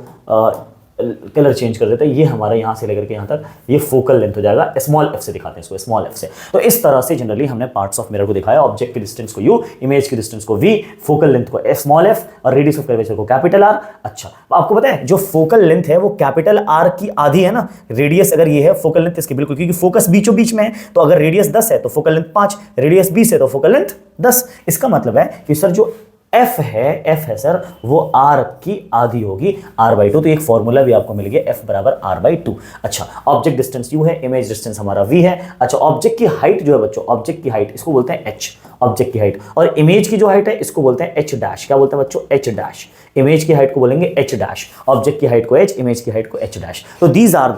Speaker 1: कलर चेंज कर देता है, ये हमारा यहाँ से लेकर के यहाँ तक ये फोकल लेंथ हो जाएगा। स्मॉल एफ से दिखाते हैं इसको, स्मॉल एफ से। तो इस तरह से जनरली हमने पार्ट्स ऑफ मिरर को दिखाया, ऑब्जेक्ट की डिस्टेंस को u, इमेज की डिस्टेंस को v, फोकल लेंथ को स्मॉल f और रेडियस ऑफ कर्वेचर को कैपिटल R। अच्छा, आपको पता है जो फोकल लेंथ है वो कैपिटल R की आधी है ना, रेडियस अगर ये है फोकल लेंथ इसकी बिल्कुल, क्योंकि फोकस बीचों बीच में है, तो अगर रेडियस 10 है तो फोकल लेंथ 5, रेडियस 20 है तो फोकल लेंथ 10। इसका मतलब है कि सर जो f है सर वो r की आधी होगी, r/2। तो एक फॉर्मूला भी आपको मिल गया, f बराबर r/2। अच्छा, ऑब्जेक्ट डिस्टेंस u है, इमेज डिस्टेंस हमारा v है। अच्छा, ऑब्जेक्ट की हाइट जो है बच्चों, ऑब्जेक्ट की हाइट इसको बोलते हैं h, ऑब्जेक्ट की हाइट, और इमेज की जो हाइट है इसको बोलते हैं h डैश। क्या बोलते हैं बच्चों, h डैश। इमेज की हाइट को बोलेंगे h डैश, ऑब्जेक्ट की हाइट को h, इमेज की हाइट को h डैश। तो these are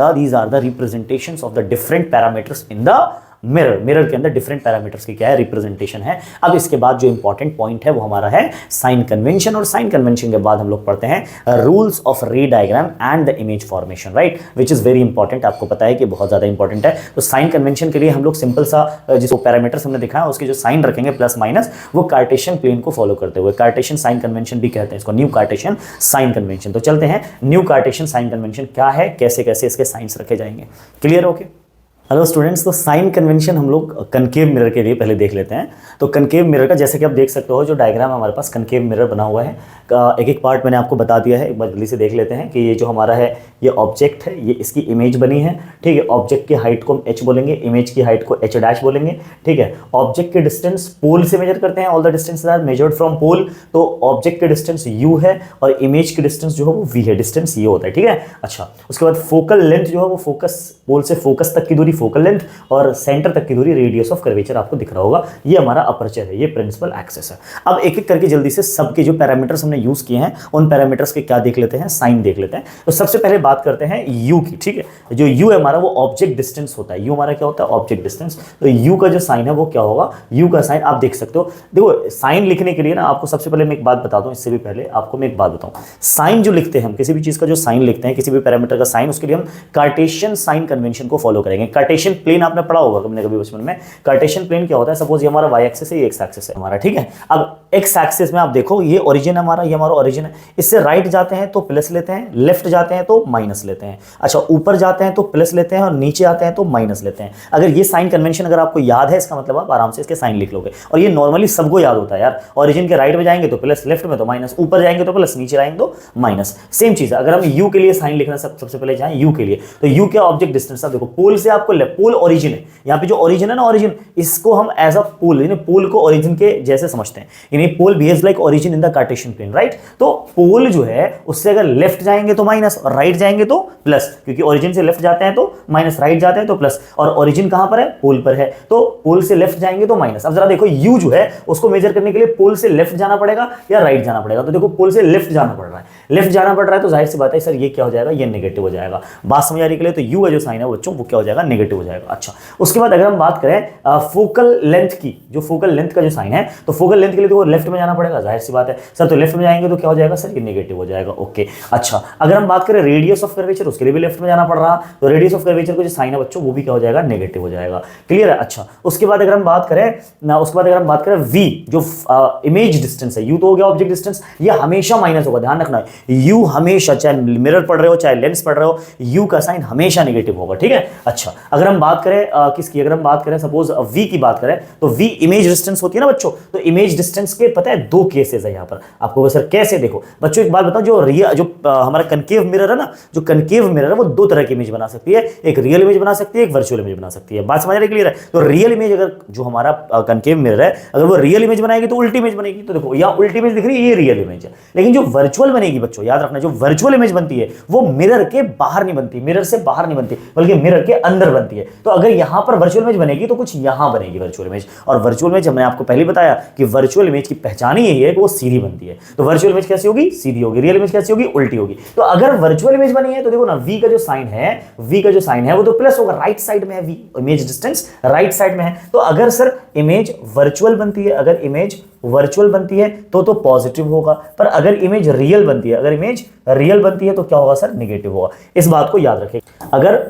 Speaker 1: the representations of the different parameters in the mirror के अंदर डिफरेंट पैरामीटर्स की क्या है, रिप्रेजेंटेशन है। अब इसके बाद जो इंपॉर्टेंट पॉइंट है वो हमारा है साइन कन्वेंशन, और साइन कन्वेंशन के बाद हम लोग पढ़ते हैं रूल्स ऑफ रे diagram and the image formation, right, which is very important. आपको पता है कि बहुत ज्यादा इंपॉर्टेंट है। तो साइन कन्वेंशन के लिए हम लोग सिंपल सा जिसको पैरामीटर्स हमने दिखाया उसके जो साइन रखेंगे प्लस माइनस, वो कार्टेशियन प्लेन को फॉलो करते हुए, कार्टेशियन साइन कन्वेंशन भी कहते हैं इसको, न्यू कार्टेशियन साइन कन्वेंशन। तो चलते हैं न्यू कार्टेशियन साइन कन्वेंशन क्या है, कैसे कैसे इसके साइंस रखे जाएंगे। Clear, okay. हेलो स्टूडेंट्स, तो साइन कन्वेंशन हम लोग कनकेव मिरर के लिए पहले देख लेते हैं। तो कनकेव मिरर का जैसे कि आप देख सकते हो जो डायग्राम हमारे पास कनकेव मिरर बना हुआ है, एक एक पार्ट मैंने आपको बता दिया है, एक बार जल्दी से देख लेते हैं कि ये जो हमारा है ये ऑब्जेक्ट है, ये इसकी इमेज बनी है, ठीक है। ऑब्जेक्ट की हाइट को हम h बोलेंगे, इमेज की हाइट को h डैश बोलेंगे, ठीक है। ऑब्जेक्ट के डिस्टेंस पोल से मेजर करते हैं, all the distance are measured from pole. तो ऑब्जेक्ट के डिस्टेंस u है और इमेज की डिस्टेंस जो है वो v है, डिस्टेंस ये होता है, ठीक है। अच्छा, उसके बाद फोकल लेंथ जो है वो फोकस, पोल से फोकस तक की दूरी फोकल लेंथ, और सेंटर तक की दूरी रेडियस ऑफ कर्वेचर आपको दिख रहा होगा। ये हमारा अपर्चर है, ये प्रिंसिपल एक्सिस है। अब एक एक करके जल्दी से सबके जो पैरामीटर्स हमने यूज किए हैं उन पैरामीटर्स के क्या देख लेते हैं, साइन देख लेते हैं। तो सबसे पहले बात करते हैं u की, ठीक है। जो u है हमारा वो ऑब्जेक्ट डिस्टेंस होता है, u हमारा क्या होता है, ऑब्जेक्ट डिस्टेंस। तो u का जो साइन है वो क्या होगा, u का साइन आप देख सकते हो। देखो साइन लिखने के लिए ना आपको सबसे पहले मैं एक बात बता दूं, इससे भी पहले आपको मैं एक बात बताऊं, साइन जो लिखते हैं हम, किसी भी चीज का जो साइन लिखते हैं, किसी भी पैरामीटर का साइन, उसके लिए हम कार्टेशियन साइन कन्वेंशन को फॉलो करेंगे। कार्टेशियन प्लेन आपने पढ़ा होगा हमने कभी बचपन में। कार्टेशियन प्लेन क्या होता है, सपोज ये हमारा वाई एक्सिस है, ये एक्स एक्सिस है हमारा, ठीक है। अब एक्स एक्सिस में आप देखो ये ओरिजिन हमारा, ये हमारा ओरिजिन है। इससे राइट जाते हैं तो प्लस लेते हैं, लेफ्ट जाते हैं तो माइनस लेते हैं। अच्छा, ऊपर जाते हैं तो प्लस लेते हैं और नीचे आते हैं तो माइनस लेते हैं। अगर ये साइन कन्वेंशन अगर आपको याद है, इसका मतलब आप आराम से इसके साइन लिख लोगे। और ये नॉर्मली सबको याद होता है यार, ओरिजिन के राइट में जाएंगे तो प्लस, लेफ्ट में तो माइनस, ऊपर जाएंगे तो प्लस, नीचे आएंगे तो माइनस। सेम चीज है अगर हम यू के लिए साइन लिखना सबसे पहले जाए यू के लिए, तो यू क्या, ऑब्जेक्ट डिस्टेंस। आप देखो पोल से आपको पोल ओरिजिन है, यहाँ पे जो ओरिजिन है ना, ओरिजिन, इसको हम एज अ पोल, यानी पोल को ओरिजिन के जैसे समझते हैं, यानी pole behaves like origin in the Cartesian plane, right. तो पोल जो है उससे अगर लेफ्ट जाएंगे तो माइनस और राइट जाएंगे तो प्लस, क्योंकि ओरिजिन से लेफ्ट जाते हैं तो माइनस, राइट जाते हैं तो प्लस, और ओरिजिन कहां पर है, पोल पर है, तो पोल से लेफ्ट जाएंगे तो माइनस। अब जरा देखो यू जो है उसको मेजर करने के लिए पोल से लेफ्ट जाना पड़ेगा या राइट जाना पड़ेगा। तो देखो पोल से लेफ्ट जाना पड़ रहा है, लेफ्ट जाना पड़ रहा है, तो जाहिर सी बात है सर ये क्या हो जाएगा, ये नेगेटिव हो जाएगा। बात समझ आ रही के लिए, तो यू का जो साइन है बच्चों वो क्या हो जाएगा, नेगेटिव हो जाएगा। अच्छा, उसके बाद अगर हम बात करें फोकल लेंथ की, जो फोकल लेंथ का जो साइन है, तो फोकल लेंथ के लिए देखो लेफ्ट में जाना पड़ेगा, जाहिर सी बात है सर, तो लेफ्ट में जाएंगे तो क्या हो जाएगा सर, ये नेगेटिव हो जाएगा। ओके, अच्छा, अगर हम बात करें रेडियस ऑफ कर्वेचर, उसके लिए भी लेफ्ट में जाना पड़ रहा, तो रेडियस ऑफ कर्वेचर का जो साइन है बच्चों वो भी क्या हो जाएगा, नेगेटिव हो जाएगा। क्लियर है। अच्छा, उसके बाद अगर हम बात करें v, जो इमेज डिस्टेंस है, u तो हो गया ऑब्जेक्ट डिस्टेंस, ये हमेशा माइनस होगा, ध्यान रखना है। u हमेशा, चाहे मिरर पढ़ रहे हो चाहे लेंस पढ़ रहे हो, u का साइन हमेशा नेगेटिव होगा, ठीक है। अच्छा, अगर हम बात करें किसकी, अगर हम बात करें सपोज v की बात करें, तो v इमेज डिस्टेंस होती है ना बच्चों, तो इमेज डिस्टेंस के पता है दो केसेस है यहाँ पर आपको। सर कैसे, देखो बच्चों एक बात बताओ, जो हमारा कनकेव मिरर है ना, जो कनकेव मिरर है वो दो तरह की इमेज बना सकती है, एक रियल इमेज बना सकती है, एक वर्चुअल इमेज बना सकती है। बात समझ रहे, क्लियर है। तो रियल इमेज अगर जो हमारा कनकेव मिरर है अगर वो रियल इमेज बनाएगी तो उल्टी इमेज बनेगी। तो देखो यहाँ उल्टी इमेज दिख रही है, ये रियल इमेज है। लेकिन जो वर्चुअल बनेगी बच्चों, याद रखना, जो वर्चुअल इमेज बनती है वो मिरर के बाहर नहीं बनती, मिरर से बाहर नहीं बनती, बल्कि मिरर के अंदर बनती है। तो अगर यहां पर वर्चुअल इमेज बनेगी तो कुछ यहां बनेगी वर्चुअल इमेज, और वर्चुअल इमेज हमने आपको पहले बताया कि वर्चुअल इमेज की पहचान ही यही है कि वो सीधी बनती है। तो वर्चुअल इमेज कैसी होगी? सीधी होगी। रियल इमेज कैसी होगी? उल्टी होगी। तो अगर वर्चुअल इमेज बनी है तो देखो ना, वी का जो साइन है वो तो प्लस होगा, राइट साइड में है v, image distance right side में है। तो अगर सर इमेज वर्चुअल बनती है, अगर इमेज वर्चुअल बनती है तो पॉजिटिव होगा, पर अगर इमेज रियल बनती है, अगर इमेज रियल बनती है तो क्या होगा सर? नेगेटिव होगा। इस बात को याद रखें, अगर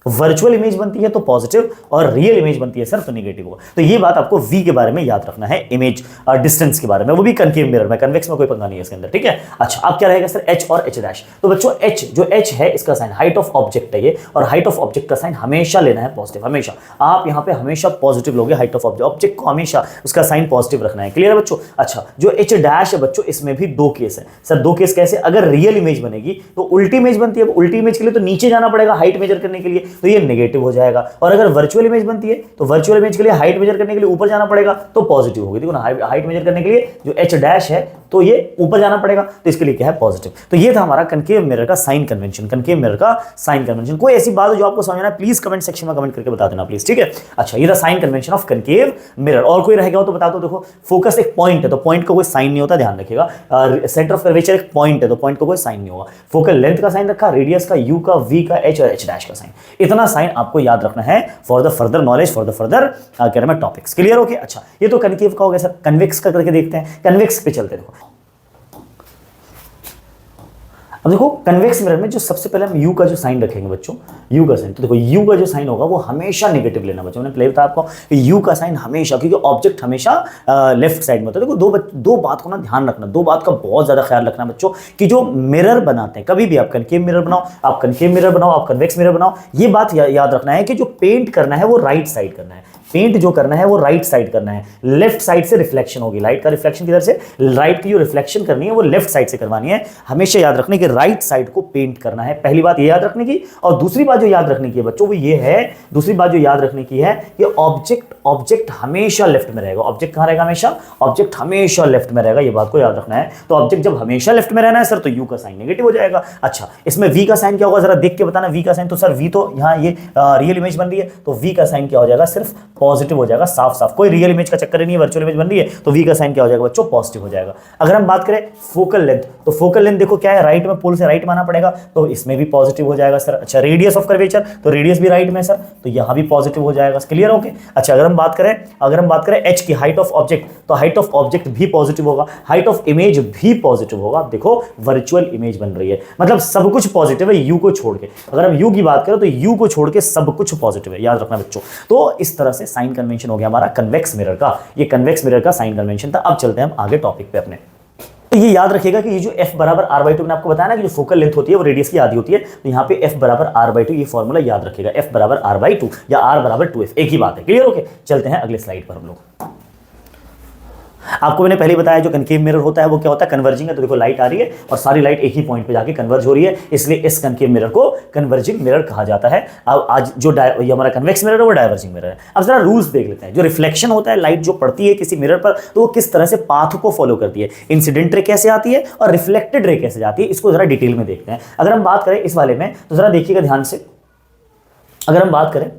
Speaker 1: वर्चुअल इमेज बनती है तो पॉजिटिव और रियल इमेज बनती है सर तो नेगेटिव होगा। तो ये बात आपको वी के बारे में याद रखना है, इमेज डिस्टेंस के बारे में, वो भी कनकेव मिरर में, कन्वेक्स में कोई पंगा नहीं है इसके अंदर, ठीक है। अच्छा, अब क्या रहेगा सर? एच और एच डैश। तो बच्चों एच, जो एच है इसका साइन हाइट ऑफ ऑब्जेक्ट है ये, और हाइट ऑफ ऑब्जेक्ट का साइन हमेशा लेना है पॉजिटिव, हमेशा। आप यहाँ पे हमेशा पॉजिटिव लोगे, हाइट ऑफ ऑब्जेक्ट को हमेशा उसका साइन पॉजिटिव रखना है। क्लियर है बच्चों? अच्छा, जो एच डैश है बच्चों, इसमें भी दो केस है सर। दो केस कैसे? अगर रियल इमेज बनेगी तो उल्टी इमेज बनती है, उल्टी इमेज के लिए तो नीचे जाना पड़ेगा हाइट मेजर करने के लिए, तो ये नेगेटिव हो जाएगा। और अगर वर्चुअल इमेज बनती है तो वर्चुअल इमेज के लिए हाइट मेजर करने के लिए ऊपर जाना पड़ेगा तो पॉजिटिव होगी। देखो ना, हाइट मेजर करने के लिए जो एच डैश है तो ये ऊपर जाना पड़ेगा, तो इसके लिए क्या है? पॉजिटिव। तो ये था हमारा कनकेव मिरर का साइन कन्वेंशन, कनकेव मिरर का साइन कन्वेंशन। कोई ऐसी बात हो जो आपको समझना है प्लीज कमेंट सेक्शन में कमेंट करके बता देना प्लीज, ठीक है। अच्छा, ये था sign convention of concave mirror. और कोई रह गया हो तो बता दो। देखो, फोकस एक पॉइंट है तो पॉइंट का कोई साइन नहीं होता, ध्यान रखिएगा। सेंटर ऑफ कर्वेचर एक पॉइंट है तो पॉइंट का कोई साइन नहीं होगा। फोकल लेंथ का साइन रखा, रेडियस का, यू का, वी का, एच और एच डैश का साइन, इतना साइन आपको याद रखना है for the further knowledge, for the further कह रहा मैं टॉपिक्स। क्लियर? ओके। अच्छा, ये तो कनकेव का हो गया सर। कन्वेक्स का करके देखते हैं, कन्वेक्स पे चलते हैं। देखो, अब देखो कन्वेक्स मिरर में जो सबसे पहले हम यू का जो साइन रखेंगे बच्चों, यू का साइन, तो देखो यू का जो साइन होगा वो हमेशा नेगेटिव लेना बच्चों। मैंने पहले बताया आपको कि यू का साइन हमेशा, क्योंकि ऑब्जेक्ट हमेशा लेफ्ट साइड में होता है। देखो दो बात को ना ध्यान रखना, दो बात का बहुत ज्यादा ख्याल रखना बच्चों, कि जो मिरर बनाते हैं, कभी भी आप कनकेव मिरर बनाओ, आप कनकेव मिरर बनाओ, आप कन्वेक्स मिरर बनाओ, ये बात याद रखना है कि जो पेंट करना है वो राइट साइड करना है। पेंट जो करना है वो राइट साइड करना है। लेफ्ट साइड से रिफ्लेक्शन होगी, लाइट का रिफ्लेक्शन किधर से? लाइट की जो रिफ्लेक्शन करनी है वो लेफ्ट साइड से करवानी है। हमेशा याद रखने की राइट साइड को पेंट करना है, पहली बात ये याद रखने की। और दूसरी बात जो याद रखने की है बच्चों वो ये है, दूसरी बात जो याद रखने की है कि ऑब्जेक्ट हमेशा लेफ्ट में रहेगा। ऑब्जेक्ट कहां रहेगा? हमेशा ऑब्जेक्ट हमेशा लेफ्ट में रहेगा, ये बात को याद रखना है। तो ऑब्जेक्ट जब हमेशा लेफ्ट में रहना है सर तो यू का साइन नेगेटिव हो जाएगा। अच्छा, इसमें वी का साइन क्या होगा जरा देख के बताना। वी का साइन तो सर वी तो यहाँ ये रियल इमेज बन रही है तो वी का साइन क्या हो जाएगा? सिर्फ पॉजिटिव हो जाएगा, साफ साफ। कोई रियल इमेज का चक्कर ही नहीं है, वर्चुअल इमेज बन रही है तो वी का साइन क्या हो जाएगा बच्चों? पॉजिटिव हो जाएगा। अगर हम बात करें फोकल लेंथ, तो फोकल लेंथ देखो क्या है? राइट में, पोल से राइट माना पड़ेगा तो इसमें भी पॉजिटिव हो जाएगा सर। अच्छा, रेडियस ऑफ कर्वेचर, तो रेडियस भी राइट में सर तो यहां भी पॉजिटिव हो जाएगा। क्लियर? ओके। अच्छा, अगर हम बात करें एच की, हाइट ऑफ ऑब्जेक्ट, तो हाइट ऑफ ऑब्जेक्ट भी पॉजिटिव होगा, हाइट ऑफ इमेज भी पॉजिटिव होगा। आप देखो वर्चुअल इमेज बन रही है, मतलब सब कुछ पॉजिटिव है यू को छोड़ के। अगर हम यू की बात करें तो यू को छोड़ के सब कुछ पॉजिटिव है, याद रखना बच्चों। तो इस तरह से साइन कन्वेंशन हो गया हमारा कन्वेक्स मिरर का। ये कन्वेक्स मिरर का साइन कन्वेंशन था। अब चलते हैं हम आगे टॉपिक पे अपने। तो ये याद रखिएगा कि ये जो f बराबर r/2 मैंने आपको बताया ना कि जो फोकल लेंथ होती है वो रेडियस की आधी होती है, तो यहाँ पे f बराबर r/2, ये फॉर्मूला याद रखिएगा, f बराबर r/2 या r बराबर 2f, एक ही बात है। क्लियर? ओके। चलते हैं अगले स्लाइड पर हम लोग। आपको मैंने पहले बताया जो कनकेव मिरर होता है वो क्या होता है? कन्वर्जिंग है। तो देखो लाइट आ रही है और सारी लाइट एक ही पॉइंट पे जाके कन्वर्ज हो रही है, इसलिए इस कनकेव मिरर को कन्वर्जिंग मिरर कहा जाता है। अब आज जो ये हमारा कन्वेक्स मिरर है वो डाइवर्जिंग मिरर है। अब जरा रूल्स देख लेते हैं। जो रिफ्लेक्शन होता है, लाइट जो पड़ती है किसी मिरर पर, तो वो किस तरह से पाथ को फॉलो करती है, इंसिडेंट रे कैसे आती है और रिफ्लेक्टेड रे कैसे जाती है, इसको जरा डिटेल में देखते हैं। अगर हम बात करें इस वाले में तो जरा देखिएगा ध्यान से। अगर हम बात करें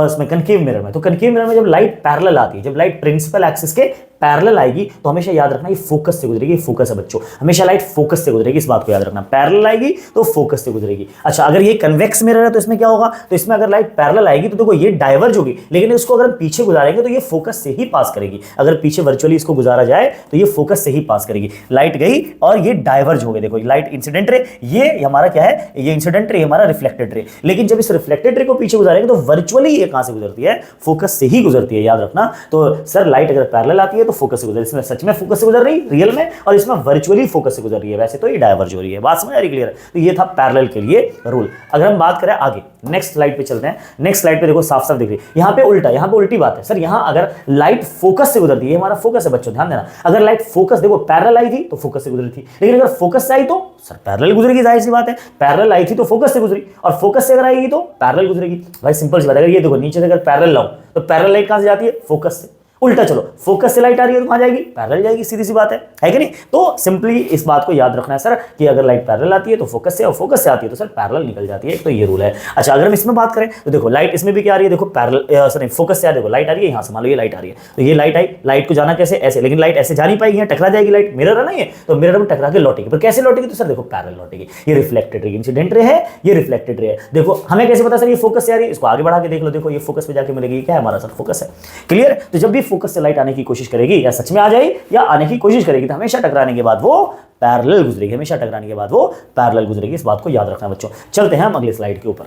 Speaker 1: इसमें कनकेव मिरर में, तो कनकेव मिरर में जब लाइट पैरेलल आती है, जब लाइट प्रिंसिपल एक्सिस के पैरेलल आएगी तो हमेशा याद रखना ये फोकस से गुजरेगी। फोकस है बच्चों, हमेशा लाइट फोकस से गुजरेगी, इस बात को याद रखना। पैरेलल आएगी तो फोकस से गुजरेगी। अच्छा, अगर ये कन्वेक्स मिरर है तो इसमें क्या होगा? तो इसमें अगर लाइट पैरेलल आएगी तो देखो ये डाइवर्ज होगी, लेकिन इसको अगर हम पीछे गुजारेंगे तो ये फोकस से ही पास करेगी। अगर पीछे वर्चुअली इसको गुजारा जाए तो ये फोकस से ही पास करेगी। लाइट गई और ये डाइवर्ज हो गई। देखो लाइट इंसिडेंट रे, ये हमारा क्या है? ये इंसिडेंट रे हमारा रिफ्लेक्टेड रे। लेकिन जब इस रिफ्लेक्टेड रे को पीछे गुजारेंगे तो वर्चुअली ये कहां से गुजरती है? फोकस से ही गुजरती है, याद रखना। तो सर लाइट अगर पैरेलल आती है तो फोकस से गुजरती है, इसमें सच में फोकस से गुजर रही रियल में, और इसमें वर्चुअली फोकस से गुजर रही है, वैसे तो ये डाइवर्ज हो रही है। बात समझ आ रही? क्लियर है? तो ये था पैरेलल के लिए रूल। अगर हम बात करें आगे नेक्स्ट स्लाइड पे चलते हैं। नेक्स्ट स्लाइड पे देखो साफ साफ दिख रही है, यहाँ पे उल्टा, यहाँ पे उल्टी बात है सर। यहाँ अगर लाइट फोकस से गुजरती है, हमारा फोकस है बच्चों, ध्यान देना। अगर लाइट फोकस देखो पैरेलल आई थी तो फोकस से गुजरी थी, लेकिन अगर फोकस से आई तो सर पैरेलल गुजरेगी, जाहिर सी बात है। पैरेलल आई थी तो फोकस से गुजरी, और फोकस से अगर आएगी तो पैरेलल गुजरेगी। भाई सिंपल सी बात है। अगर ये देखो नीचे से अगर पैरेलल लाऊं तो पैरेलल लाइट कहां से जाती है? फोकस से। उल्टा चलो, फोकस से लाइट आ रही है तो कहां जाएगी, पैरेलल जाएगी, सीधी सी बात है कि नहीं। तो सिंपली इस बात को याद रखना है सर कि अगर लाइट पैरेलल आती है तो फोकस से, और फोकस से आती है तो सर पैरेलल निकल जाती है, तो ये रूल है। अच्छा, अगर हम इसमें बात करें तो देखो लाइट इसमें भी क्या आ रही है, देखो पैरेलल सर फोकस से आ, देखो लाइट आ रही है यहां से, मान लो ये लाइट आ रही है, तो ये लाइट आई, लाइट को जाना कैसे, ऐसे, लेकिन लाइट ऐसे जा नहीं पाएगी, टकरा जाएगी लाइट, मिरर है ना ये, तो मिरर में टकरा के लौटेगी, पर कैसे लौटेगी, तो सर देखो पैरेलल लौटेगी। ये रिफ्लेक्टेड रे, इंसिडेंट रे है, ये रिफ्लेक्टेड रे है। देखो हमें कैसे पता सर ये फोकस से आ रही है, इसको आगे बढ़ा के देख लो, देखो ये फोकस पे जाके मिलेगी, क्या है हमारा सर फोकस है, क्लियर। तो जब भी फोकस से लाइट आने की कोशिश करेगी, या सच में आ जाए या आने की कोशिश करेगी, तो हमेशा टकराने के बाद वो पैरेलल गुजरेगी, हमेशा टकराने के बाद वो पैरेलल गुजरेगी, इस बात को याद रखना बच्चों। चलते हैं हम अगले स्लाइड के ऊपर।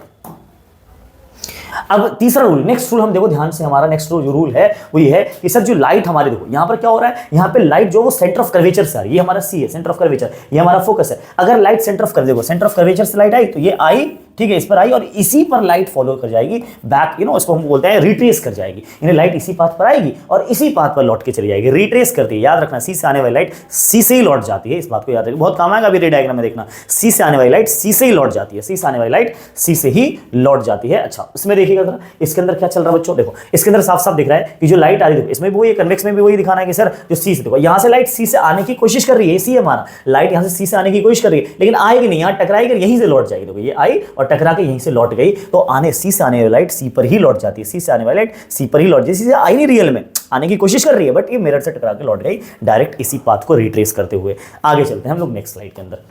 Speaker 1: अब तीसरा रूल, नेक्स्ट रूल हम देखो ध्यान से, हमारा नेक्स्ट जो रूल है वो ये है कि सर जो लाइट हमारे, देखो यहां पर क्या हो रहा है, यहां पे लाइट जो वो सेंटर ऑफ कर्वेचर से आ रही है, ये हमारा सी है, सेंटर ऑफ कर्वेचर, ये हमारा फोकस है। अगर लाइट सेंटर ऑफ देखो सेंटर ऑफ कर्वेचर से लाइट आई तो ये आई, ठीक है, इस पर आई और इसी पर लाइट फॉलो कर जाएगी बैक, इसको हम बोलते हैं रिट्रेस कर जाएगी, यानी लाइट इसी पाथ पर आएगी और इसी पाथ पर लौट के चली जाएगी, रिट्रेस करती है। याद रखना, सी से आने वाली लाइट सी से ही लौट जाती है, इस बात को याद रखिए, बहुत काम आएगा अभी रे डायग्राम में देखना। सी से आने वाली लाइट सी से ही लौट जाती है, सी से आने वाली लाइट सी से ही लौट जाती है। अच्छा, इसमें देखिएगा जरा, इसके अंदर क्या चल रहा है बच्चों, देखो इसके अंदर साफ साफ दिख रहा है कि जो लाइट आ रही है, इसमें भी वही, कन्वेक्स में भी वही दिखाना है कि सर जो सी से, देखो यहां से लाइट सी से आने की कोशिश कर रही है, सी हमारा लाइट यहां से सी से आने की कोशिश कर रही है, लेकिन आएगी नहीं, यहां टकराएगी, यहीं से लौट जाएगी। देखो ये आई और टकरा के यहीं से लौट गई, तो आने सी से आने वाली लाइट सी पर ही लौट जाती है, सी से आने वाली लाइट सी पर ही लौट जाती है, सी से आई नहीं रियल में, आने की कोशिश कर रही है बट ये मिरर से टकरा के लौट गई डायरेक्ट इसी पाथ को रिट्रेस करते हुए। आगे चलते हैं हम लोग नेक्स्ट स्लाइड के अंदर।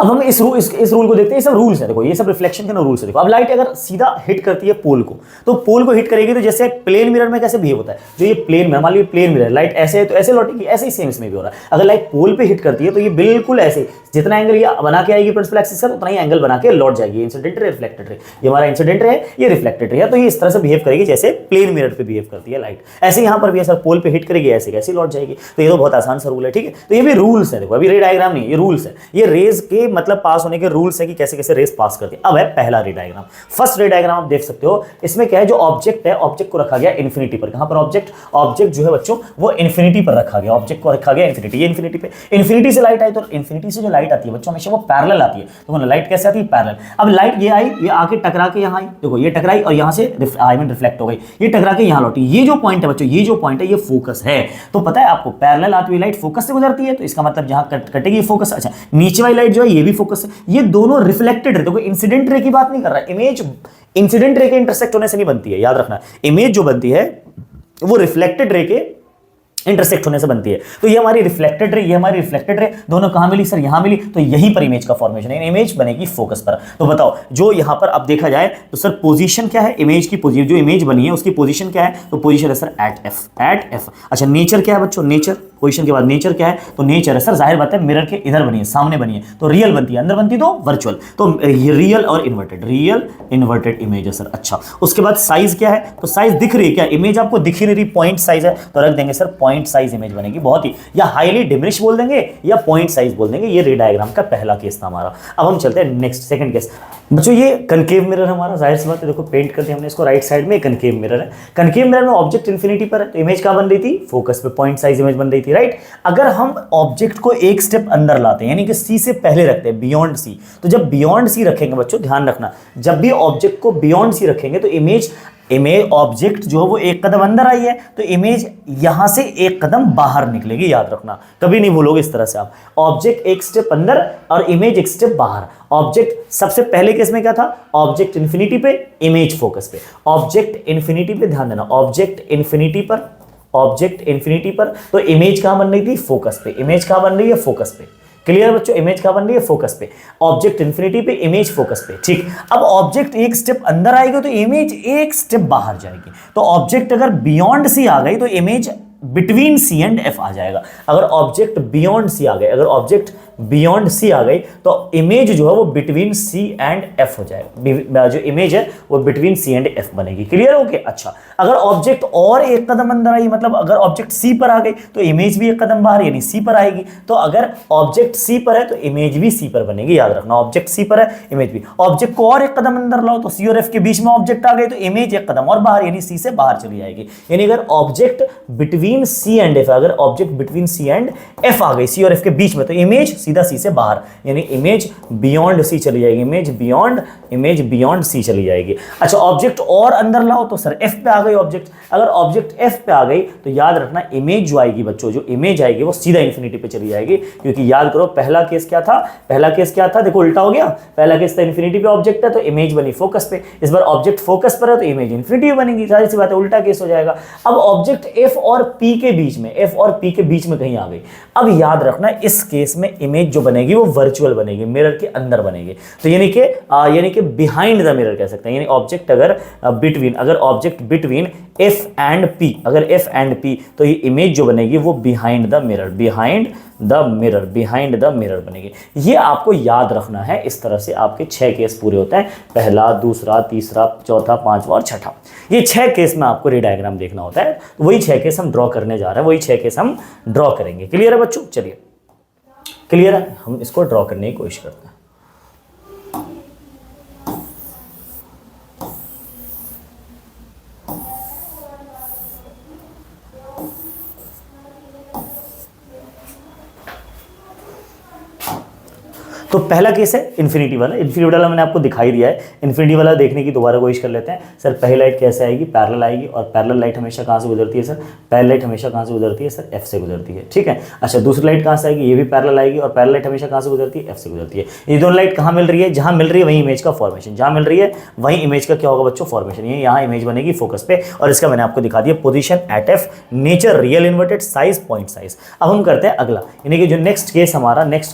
Speaker 1: अब हम इस रूल को देखते हैं, ये सब रूल्स है, देखो ये सब रिफ्लेक्शन के ना रूल्स है। देखो अब लाइट अगर सीधा हिट करती है पोल को, तो पोल को हिट करेगी तो जैसे प्लेन मिरर में कैसे बिहेव होता है, जो ये प्लेन मिरर, मान लीजिए प्लेन मिरर, लाइट ऐसे है तो ऐसे लौटेगी, ऐसे ही सेम इसमें भी हो रहा है। अगर लाइट पोल पे हिट करती है तो ये बिल्कुल ऐसे, जितना एंगल ये बना के आएगी प्रिंसिपल एक्सिस का, उतना ही एंगल बना के लौट जाएगी। इंसिडेंट रे, रिफ्लेक्टेड रे, ये हमारा इंसिडेंट रे है, ये रिफ्लेक्टेड रे है, तो ये इस तरह से बिहेव करेगी जैसे प्लेन मिरर पे बिहेव करती है लाइट, ऐसे यहां पर भी सर पोल पे हिट करेगी, ऐसे कैसे लौट जाएगी। तो ये तो बहुत आसान सा रूल है, ठीक है। तो ये भी रूल्स है, देखो अभी रे डायग्राम नहीं, ये रूल्स है, ये रेज के मतलब पास होने के रूल्स है कि कैसे कैसे रेस पास करती है। अब है पहला रे डायग्राम, फर्स्ट रे डायग्राम आप देख सकते हो, इसमें क्या है, जो ऑब्जेक्ट है, ऑब्जेक्ट को रखा गया इन्फिनिटी पर। कहां पर ऑब्जेक्ट जो है बच्चों वो इन्फिनिटी पर रखा गया, ऑब्जेक्ट को रखा गया इन्फिनिटी, ये इन्फिनिटी पे, इन्फिनिटी से लाइट आई तो इन्फिनिटी से जो लाइट आती है बच्चों हमेशा वो पैरेलल आती है। तो लाइट कैसे आती है, पैरेलल। अब लाइट ये आई, ये आके टकरा के यहां आई, देखो ये टकराई और यहां से आई मीन रिफ्लेक्ट हो गई, ये टकरा के यहां लौटी। ये जो पॉइंट है बच्चों, ये जो पॉइंट है ये फोकस है। तो पता है आपको पैरेलल आती हुई लाइट फोकस से गुजरती है, तो इसका मतलब जहां कटेगी फोकस। अच्छा, नीचे वाली लाइट जो है ये भी फोकस है, ये दोनों रिफ्लेक्टेड रे, देखो इंसिडेंट रे की बात नहीं कर रहा, इमेज इंसिडेंट रे के इंटरसेक्ट होने से नहीं बनती है, याद रखना। इमेज जो बनती है वो रिफ्लेक्टेड रे के इंटरसेक्ट होने से बनती है। तो ये हमारी रिफ्लेक्टेड रे, ये हमारी रिफ्लेक्टेड रे, दोनों कहां मिली सर, यहां मिली, तो यहीं पर इमेज का फॉर्मेशन है, इमेज बनेगी फोकस पर। तो बताओ जो यहां पर अब देखा जाए तो सर पोजीशन क्या है, इमेज की पोजीशन, जो इमेज बनी है उसकी पोजीशन क्या है, तो पोजीशन है सर एट एफ। अच्छा, नेचर क्या है बच्चों, नेचर पोजीशन के बाद नेचर क्या है, तो नेचर है सर, जाहिर बात है मिरर के इधर बनी है, सामने बनी है, तो रियल बनती है, अंदर बनती तो वर्चुअल, तो रियल और इन्वर्टेड, रियल इन्वर्टेड इमेज है सर। अच्छा, उसके बाद साइज क्या है, तो साइज दिख रही है क्या, इमेज आपको दिख ही नहीं रही, पॉइंट साइज है, तो रख देंगे सर पॉइंट साइज इमेज बनेगी, बहुत ही, या हाईली डिमिनिश बोल देंगे या पॉइंट साइज बोल देंगे। ये रे डायग्राम का पहला केस था हमारा। अब हम चलते हैं नेक्स्ट सेकंड केस। बच्चों ये कनकेव मिरर हमारा, जाहिर सी बात है, देखो पेंट करते हैं हमने इसको, राइट साइड में कनकेव मिरर है। कनकेव मिरर में ऑब्जेक्ट इन्फिनिटी पर है, तो इमेज कहां बन रही थी, फोकस पे, पॉइंट साइज इमेज बन रही थी, राइट। अगर हम ऑब्जेक्ट को एक स्टेप अंदर लाते हैं, यानी कि सी से पहले रखते हैं, बियॉन्ड सी, तो जब बियॉन्ड सी रखेंगे बच्चों, ध्यान रखना, जब भी ऑब्जेक्ट को बियॉन्ड सी रखेंगे तो इमेज ऑब्जेक्ट जो है वो एक कदम अंदर आई है, तो इमेज यहां से एक कदम बाहर निकलेगी, याद रखना, कभी नहीं भूलोगे इस तरह से आप। ऑब्जेक्ट एक स्टेप अंदर और इमेज एक स्टेप बाहर। ऑब्जेक्ट सबसे पहले केस में क्या था, ऑब्जेक्ट इन्फिनिटी पे, इमेज फोकस पे, ऑब्जेक्ट इन्फिनिटी पे, ध्यान देना, ऑब्जेक्ट इन्फिनिटी पर, ऑब्जेक्ट इन्फिनिटी पर, तो इमेज कहां बन रही थी, फोकस पे, इमेज कहां बन रही है, फोकस पे। क्लियर बच्चों, इमेज कहां बन रही है, फोकस पे, ऑब्जेक्ट इन्फिनिटी पे, इमेज फोकस पे, ठीक। अब ऑब्जेक्ट एक स्टेप अंदर आएगा तो इमेज एक स्टेप बाहर जाएगी, तो ऑब्जेक्ट अगर बियॉन्ड सी आ गई तो image between C and F आ जाएगा। अगर ऑब्जेक्ट बियॉन्ड सी आ गए, अगर ऑब्जेक्ट बियॉन्ड सी आ गई तो इमेज जो है वो बिटवीन सी एंड एफ हो जाएगा, जो इमेज है वो बिटवीन सी एंड एफ बनेगी। Clear, okay. अच्छा, अगर ऑब्जेक्ट और एक कदम अंदर आई, मतलब अगर ऑब्जेक्ट सी पर आ गई तो इमेज भी एक कदम बाहर यानी सी पर आएगी, तो अगर ऑब्जेक्ट सी पर है तो इमेज भी सी पर बनेगी, याद रखना, ऑब्जेक्ट सी पर है, इमेज भी। ऑब्जेक्ट को और एक कदम अंदर लाओ तो सी और एफ के बीच में ऑब्जेक्ट आ गए तो इमेज एक कदम और बाहर यानी सी से बाहर चली जाएगी। यानी अगर object between C and F, अगर object between C and F आ गई, सी और एफ के बीच में, तो इमेज सीधा सी से बाहर, यानी इमेज बियॉन्ड सी चली जाएगी, इमेज बियॉन्ड सी चली जाएगी। अच्छा, ऑब्जेक्ट और अंदर लाओ तो सर एफ पे आ गई ऑब्जेक्ट। अगर ऑब्जेक्ट एफ पे आ गई तो याद रखना इमेज जो आएगी बच्चों, जो इमेज आएगी वो सीधा इन्फिनिटी पे चली जाएगी, क्योंकि याद करो पहला केस क्या था, देखो उल्टा हो गया। पहला केस था इन्फिनिटी पे ऑब्जेक्ट है तो इमेज बनी फोकस पे, इस बार ऑब्जेक्ट फोकस पर है तो इमेज इन्फिनिटी पे बनेगी, सारी सी बात है, उल्टा केस हो जाएगा। अब ऑब्जेक्ट एफ और पी के बीच में कहीं आ गई। अब याद रखना इस केस में इमेज जो बनेगी वो वर्चुअल बनेगी, मिरर के अंदर बनेगी, तो यानी कि बिहाइंड द मिरर कह सकते हैं। यानी ऑब्जेक्ट अगर object between F and P, तो ये इमेज जो बनेगी वो बिहाइंड द मिरर बनेगी। ये आपको याद रखना है। इस तरह से आपके 6 केस पूरे होते हैं, पहला, दूसरा, तीसरा, चौथा, पांचवा और छठा। ये 6 केस में आपको रे डायग्राम देखना होता है, तो वही 6 केस हम ड्रॉ करने जा रहे हैं, वही 6 केस हम ड्रॉ करेंगे। क्लियर है बच्चों? चलिए क्लियर है, हम इसको ड्रॉ करने की कोशिश करते हैं। तो पहला केस है इन्फिनिटी वाला मैंने आपको दिखाई दिया है। इन्फिनिटी वाला देखने की दोबारा कोशिश कर लेते हैं। सर पहली लाइट कैसे आएगी? पैरेलल आएगी, और पैरेलल लाइट हमेशा कहाँ से गुजरती है सर? पैरेलल लाइट हमेशा कहाँ से गुजरती है सर? एफ से गुजरती है, ठीक है। अच्छा, दूसरी लाइट कहाँ से आएगी? ये भी पैरेलल आएगी, और पैरेलल लाइट हमेशा कहाँ से गुजरती है? एफ से गुजरती है। ये दोनों लाइट कहाँ मिल रही है? जहाँ मिल रही है वहीं इमेज का फॉर्मेशन, जहाँ मिल रही है वहीं इमेज का क्या होगा बच्चों? फॉर्मेशन। ये यहाँ इमेज बनेगी फोकस पे, और इसका मैंने आपको दिखा दिया position at F, nature real inverted, size point size. अब हम करते हैं अगला, यानी कि जो नेक्स्ट केस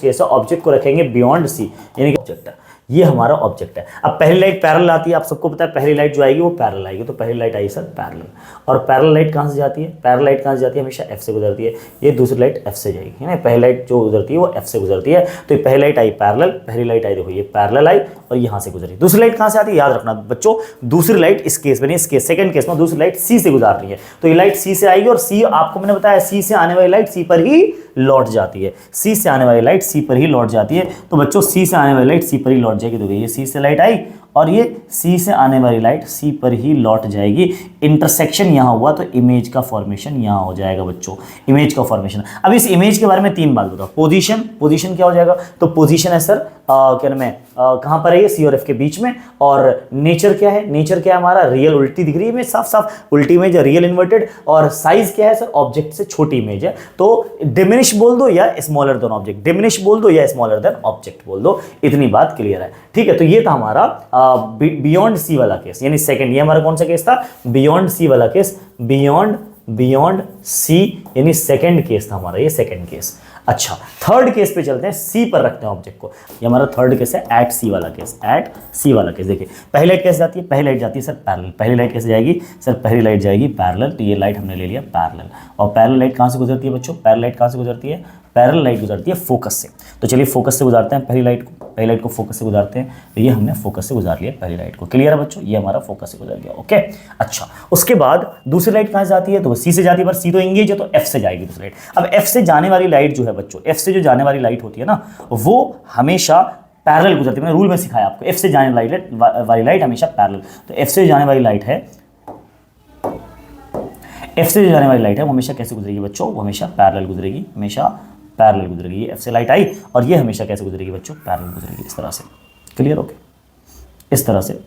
Speaker 1: है, ऑब्जेक्ट को रखेंगे बियॉन्ड सी, यानी कि ऑब्जेक्ट है, ये हमारा ऑब्जेक्ट है। अब पहली लाइट पैरेलल आती है, आप सबको पता है पहली लाइट जो आएगी वो पैरेलल आएगी, तो पहली लाइट आई सर पैरेलल, और पैरेलल लाइट कहाँ से जाती है? पैरेलल लाइट कहाँ से जाती है? हमेशा एफ से गुजरती है। ये दूसरी लाइट एफ से जाएगी, है ना। पहली लाइट जो गुजरती है वो एफ से गुजरती है, तो ये पहली लाइट आई पैरेलल, पहली लाइट आई, देखो ये पैरेलल आई और यहाँ से गुजरी। दूसरी लाइट कहाँ से आती है? याद रखना बच्चों, दूसरी लाइट इस केस में, इसके सेकंड केस में दूसरी लाइट सी से गुजार रही है, तो ये लाइट सी से आएगी, और सी आपको मैंने बताया सी से आने वाली लाइट सी पर ही लौट जाती है, सी से आने वाली लाइट सी पर ही लौट जाती है। तो बच्चों सी से आने वाली लाइट सी पर ही लौट जाएगी, तो ये सी से लाइट आई और ये सी से आने वाली लाइट सी पर ही लौट जाएगी। इंटरसेक्शन यहाँ हुआ तो इमेज का फॉर्मेशन यहाँ हो जाएगा बच्चों, इमेज का फॉर्मेशन। अब इस इमेज के बारे में 3 बात बताओ। पोजीशन क्या हो जाएगा? तो पोजीशन है सर क्या नाम है, कहाँ पर है ये? सी और एफ के बीच में। और नेचर क्या है? नेचर क्या है हमारा? रियल, उल्टी दिख रही है इमेज, साफ साफ उल्टी इमेज है, रियल इन्वर्टेड। और साइज क्या है सर? ऑब्जेक्ट से छोटी इमेज है, तो डिमिनिश बोल दो या स्मॉलर देन ऑब्जेक्ट, डिमिनिश बोल दो या स्मॉलर देन ऑब्जेक्ट बोल दो, इतनी बात क्लियर है, ठीक है। तो ये था हमारा बियॉन्ड सी वाला केस, यानी सेकंड। ये हमारा कौन सा केस था? बियॉन्ड सी वाला केस, बियॉन्ड सी, यानी सेकंड केस था हमारा, ये सेकंड केस। अच्छा, थर्ड केस पे चलते हैं, सी पर रखते हैं ऑब्जेक्ट को। ये हमारा थर्ड केस है, एट सी वाला केस, देखिए पहली लाइट कैसे जाती है? पहली लाइट जाती है सर पैरेलल। पहली लाइट कैसे जाएगी सर? पहली लाइट जाएगी पैरेलल, तो ये लाइट हमने ले लिया पैरेलल। और पैरेलल लाइट कहाँ से गुजरती है बच्चों? पैरेलल लाइट कहाँ से गुजरती है? पैरेलल लाइट गुजरती है फोकस से। तो चलिए फोकस से गुजारते हैं पहली लाइट को फोकस से गुजारते हैं। तो ये हमने फोकस से गुजार लिया पहली लाइट को। क्लियर है बच्चों? ये हमारा फोकस से गुजर गया, ओके। अच्छा, उसके बाद दूसरी लाइट कहाँ से जाती है? तो वो सी से जाती है, पर सी तो एंगेज है, तो एफ से जाएगी दूसरी लाइट। अब एफ से जाने वाली लाइट जो है बच्चों, एफ से जो जाने वाली लाइट होती है ना, वो हमेशा पैरेलल गुजरती है। मैंने रूल में सिखाया आपको, एफ से जाने वाली लाइट हमेशा पैरेलल। तो एफ से जाने वाली लाइट है, एफ से जो जाने वाली लाइट है वो हमेशा कैसे गुजरेगी बच्चों? वो हमेशा पैरेलल गुजरेगी, हमेशा पैरेलल गुजरेगी। ये एफ से लाइट आई और ये हमेशा कैसे गुजरेगी बच्चों? पैरेलल गुजरेगी, इस तरह से। क्लियर? ओके, इस तरह से।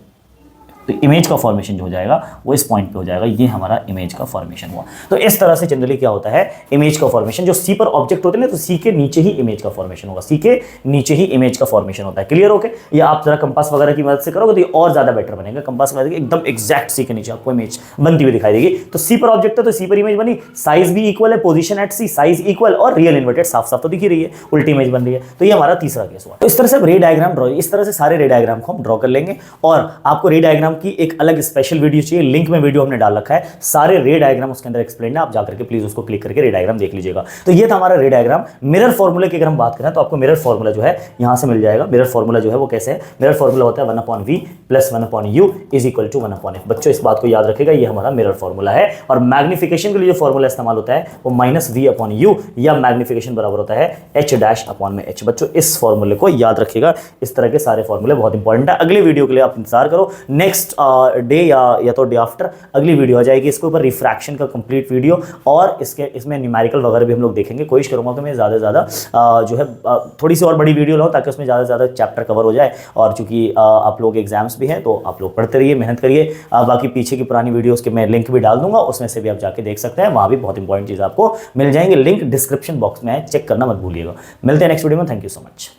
Speaker 1: तो इमेज का फॉर्मेशन जो हो जाएगा वो इस पॉइंट पे हो जाएगा, ये हमारा इमेज का फॉर्मेशन हुआ। तो इस तरह से जनरली क्या होता है इमेज का फॉर्मेशन, जो सी पर ऑब्जेक्ट होते हैं ना, तो सी के नीचे ही इमेज का फॉर्मेशन होगा, सी के नीचे ही इमेज का फॉर्मेशन होता है। क्लियर? ओके। ये आप जरा कंपास वगैरह की मदद से करोगे तो ये और ज्यादा बेटर बनेगा। कंपास वगैरह एकदम एग्जैक्ट सी के नीचे आपको इमेज बनती हुई दिखाई देगी। तो सी पर ऑब्जेक्ट है तो सी पर इमेज बनी, साइज भी इक्वल है, पोजीशन एट सी, साइज इक्वल, और रियल इन्वर्टेड साफ साफ तो दिख ही रही है, उल्टी इमेज बन रही है। तो ये हमारा तीसरा केस हुआ। तो इस तरह से रे डायग्राम ड्रॉ, इस तरह से सारे रे डायग्राम को हम ड्रॉ कर लेंगे। और आपको रे डायग्राम की एक अलग स्पेशल वीडियो चाहिए, लिंक में वीडियो हमने डाल रखा है, सारे रे डायग्राम उसके अंदर एक्सप्लेन है, आप जाकर के प्लीज उसको क्लिक करके रे डायग्राम देख लीजिएगा। तो ये था हमारा रे डायग्राम। मिरर फॉर्मूले की अगर हम बात करें तो आपको मिरर फॉर्मूला जो है यहां से मिल जाएगा। मिरर फॉर्मूला जो है वो कैसे है? मिरर फॉर्मूला होता है 1/v + 1/u = 1/f। बच्चों इस बात को याद रखेगा, ये हमारा मिरर फॉर्मूला है। और मैग्निफिकेशन के लिए जो फॉर्मूला इस्तेमाल होता है वो -v/u, या मैग्निफिकेशन बराबर होता है h'/h। बच्चों इस फॉर्मूले को याद रखिएगा। इस तरह के सारे फॉर्मूले बहुत इंपॉर्टेंट है। अगले वीडियो के लिए आप इंतजार करो। नेक्स्ट नेक्स्ट डे या तो डे आफ्टर अगली वीडियो आ जाएगी इसके ऊपर, रिफ्रैक्शन का कंप्लीट वीडियो, और इसमें न्यूमेरिकल वगैरह भी हम लोग देखेंगे। कोशिश करूँगा कि मैं ज़्यादा से ज़्यादा जो है थोड़ी सी और बड़ी वीडियो लाऊं ताकि उसमें ज़्यादा से ज़्यादा चैप्टर कवर हो जाए। और चूंकि आप लोग एग्जाम्स भी हैं तो आप लोग पढ़ते रहिए, मेहनत करिए। बाकी पीछे की पुरानी वीडियोज़ के मैं लिंक भी डाल दूंगा, उसमें से भी आप जाके देख सकते हैं, वहाँ भी बहुत इंपॉर्टेंट चीज़ आपको मिल जाएंगे। लिंक डिस्क्रिप्शन बॉक्स में है, चेक करना मत भूलिएगा। मिलते हैं नेक्स्ट वीडियो में। Thank you so much.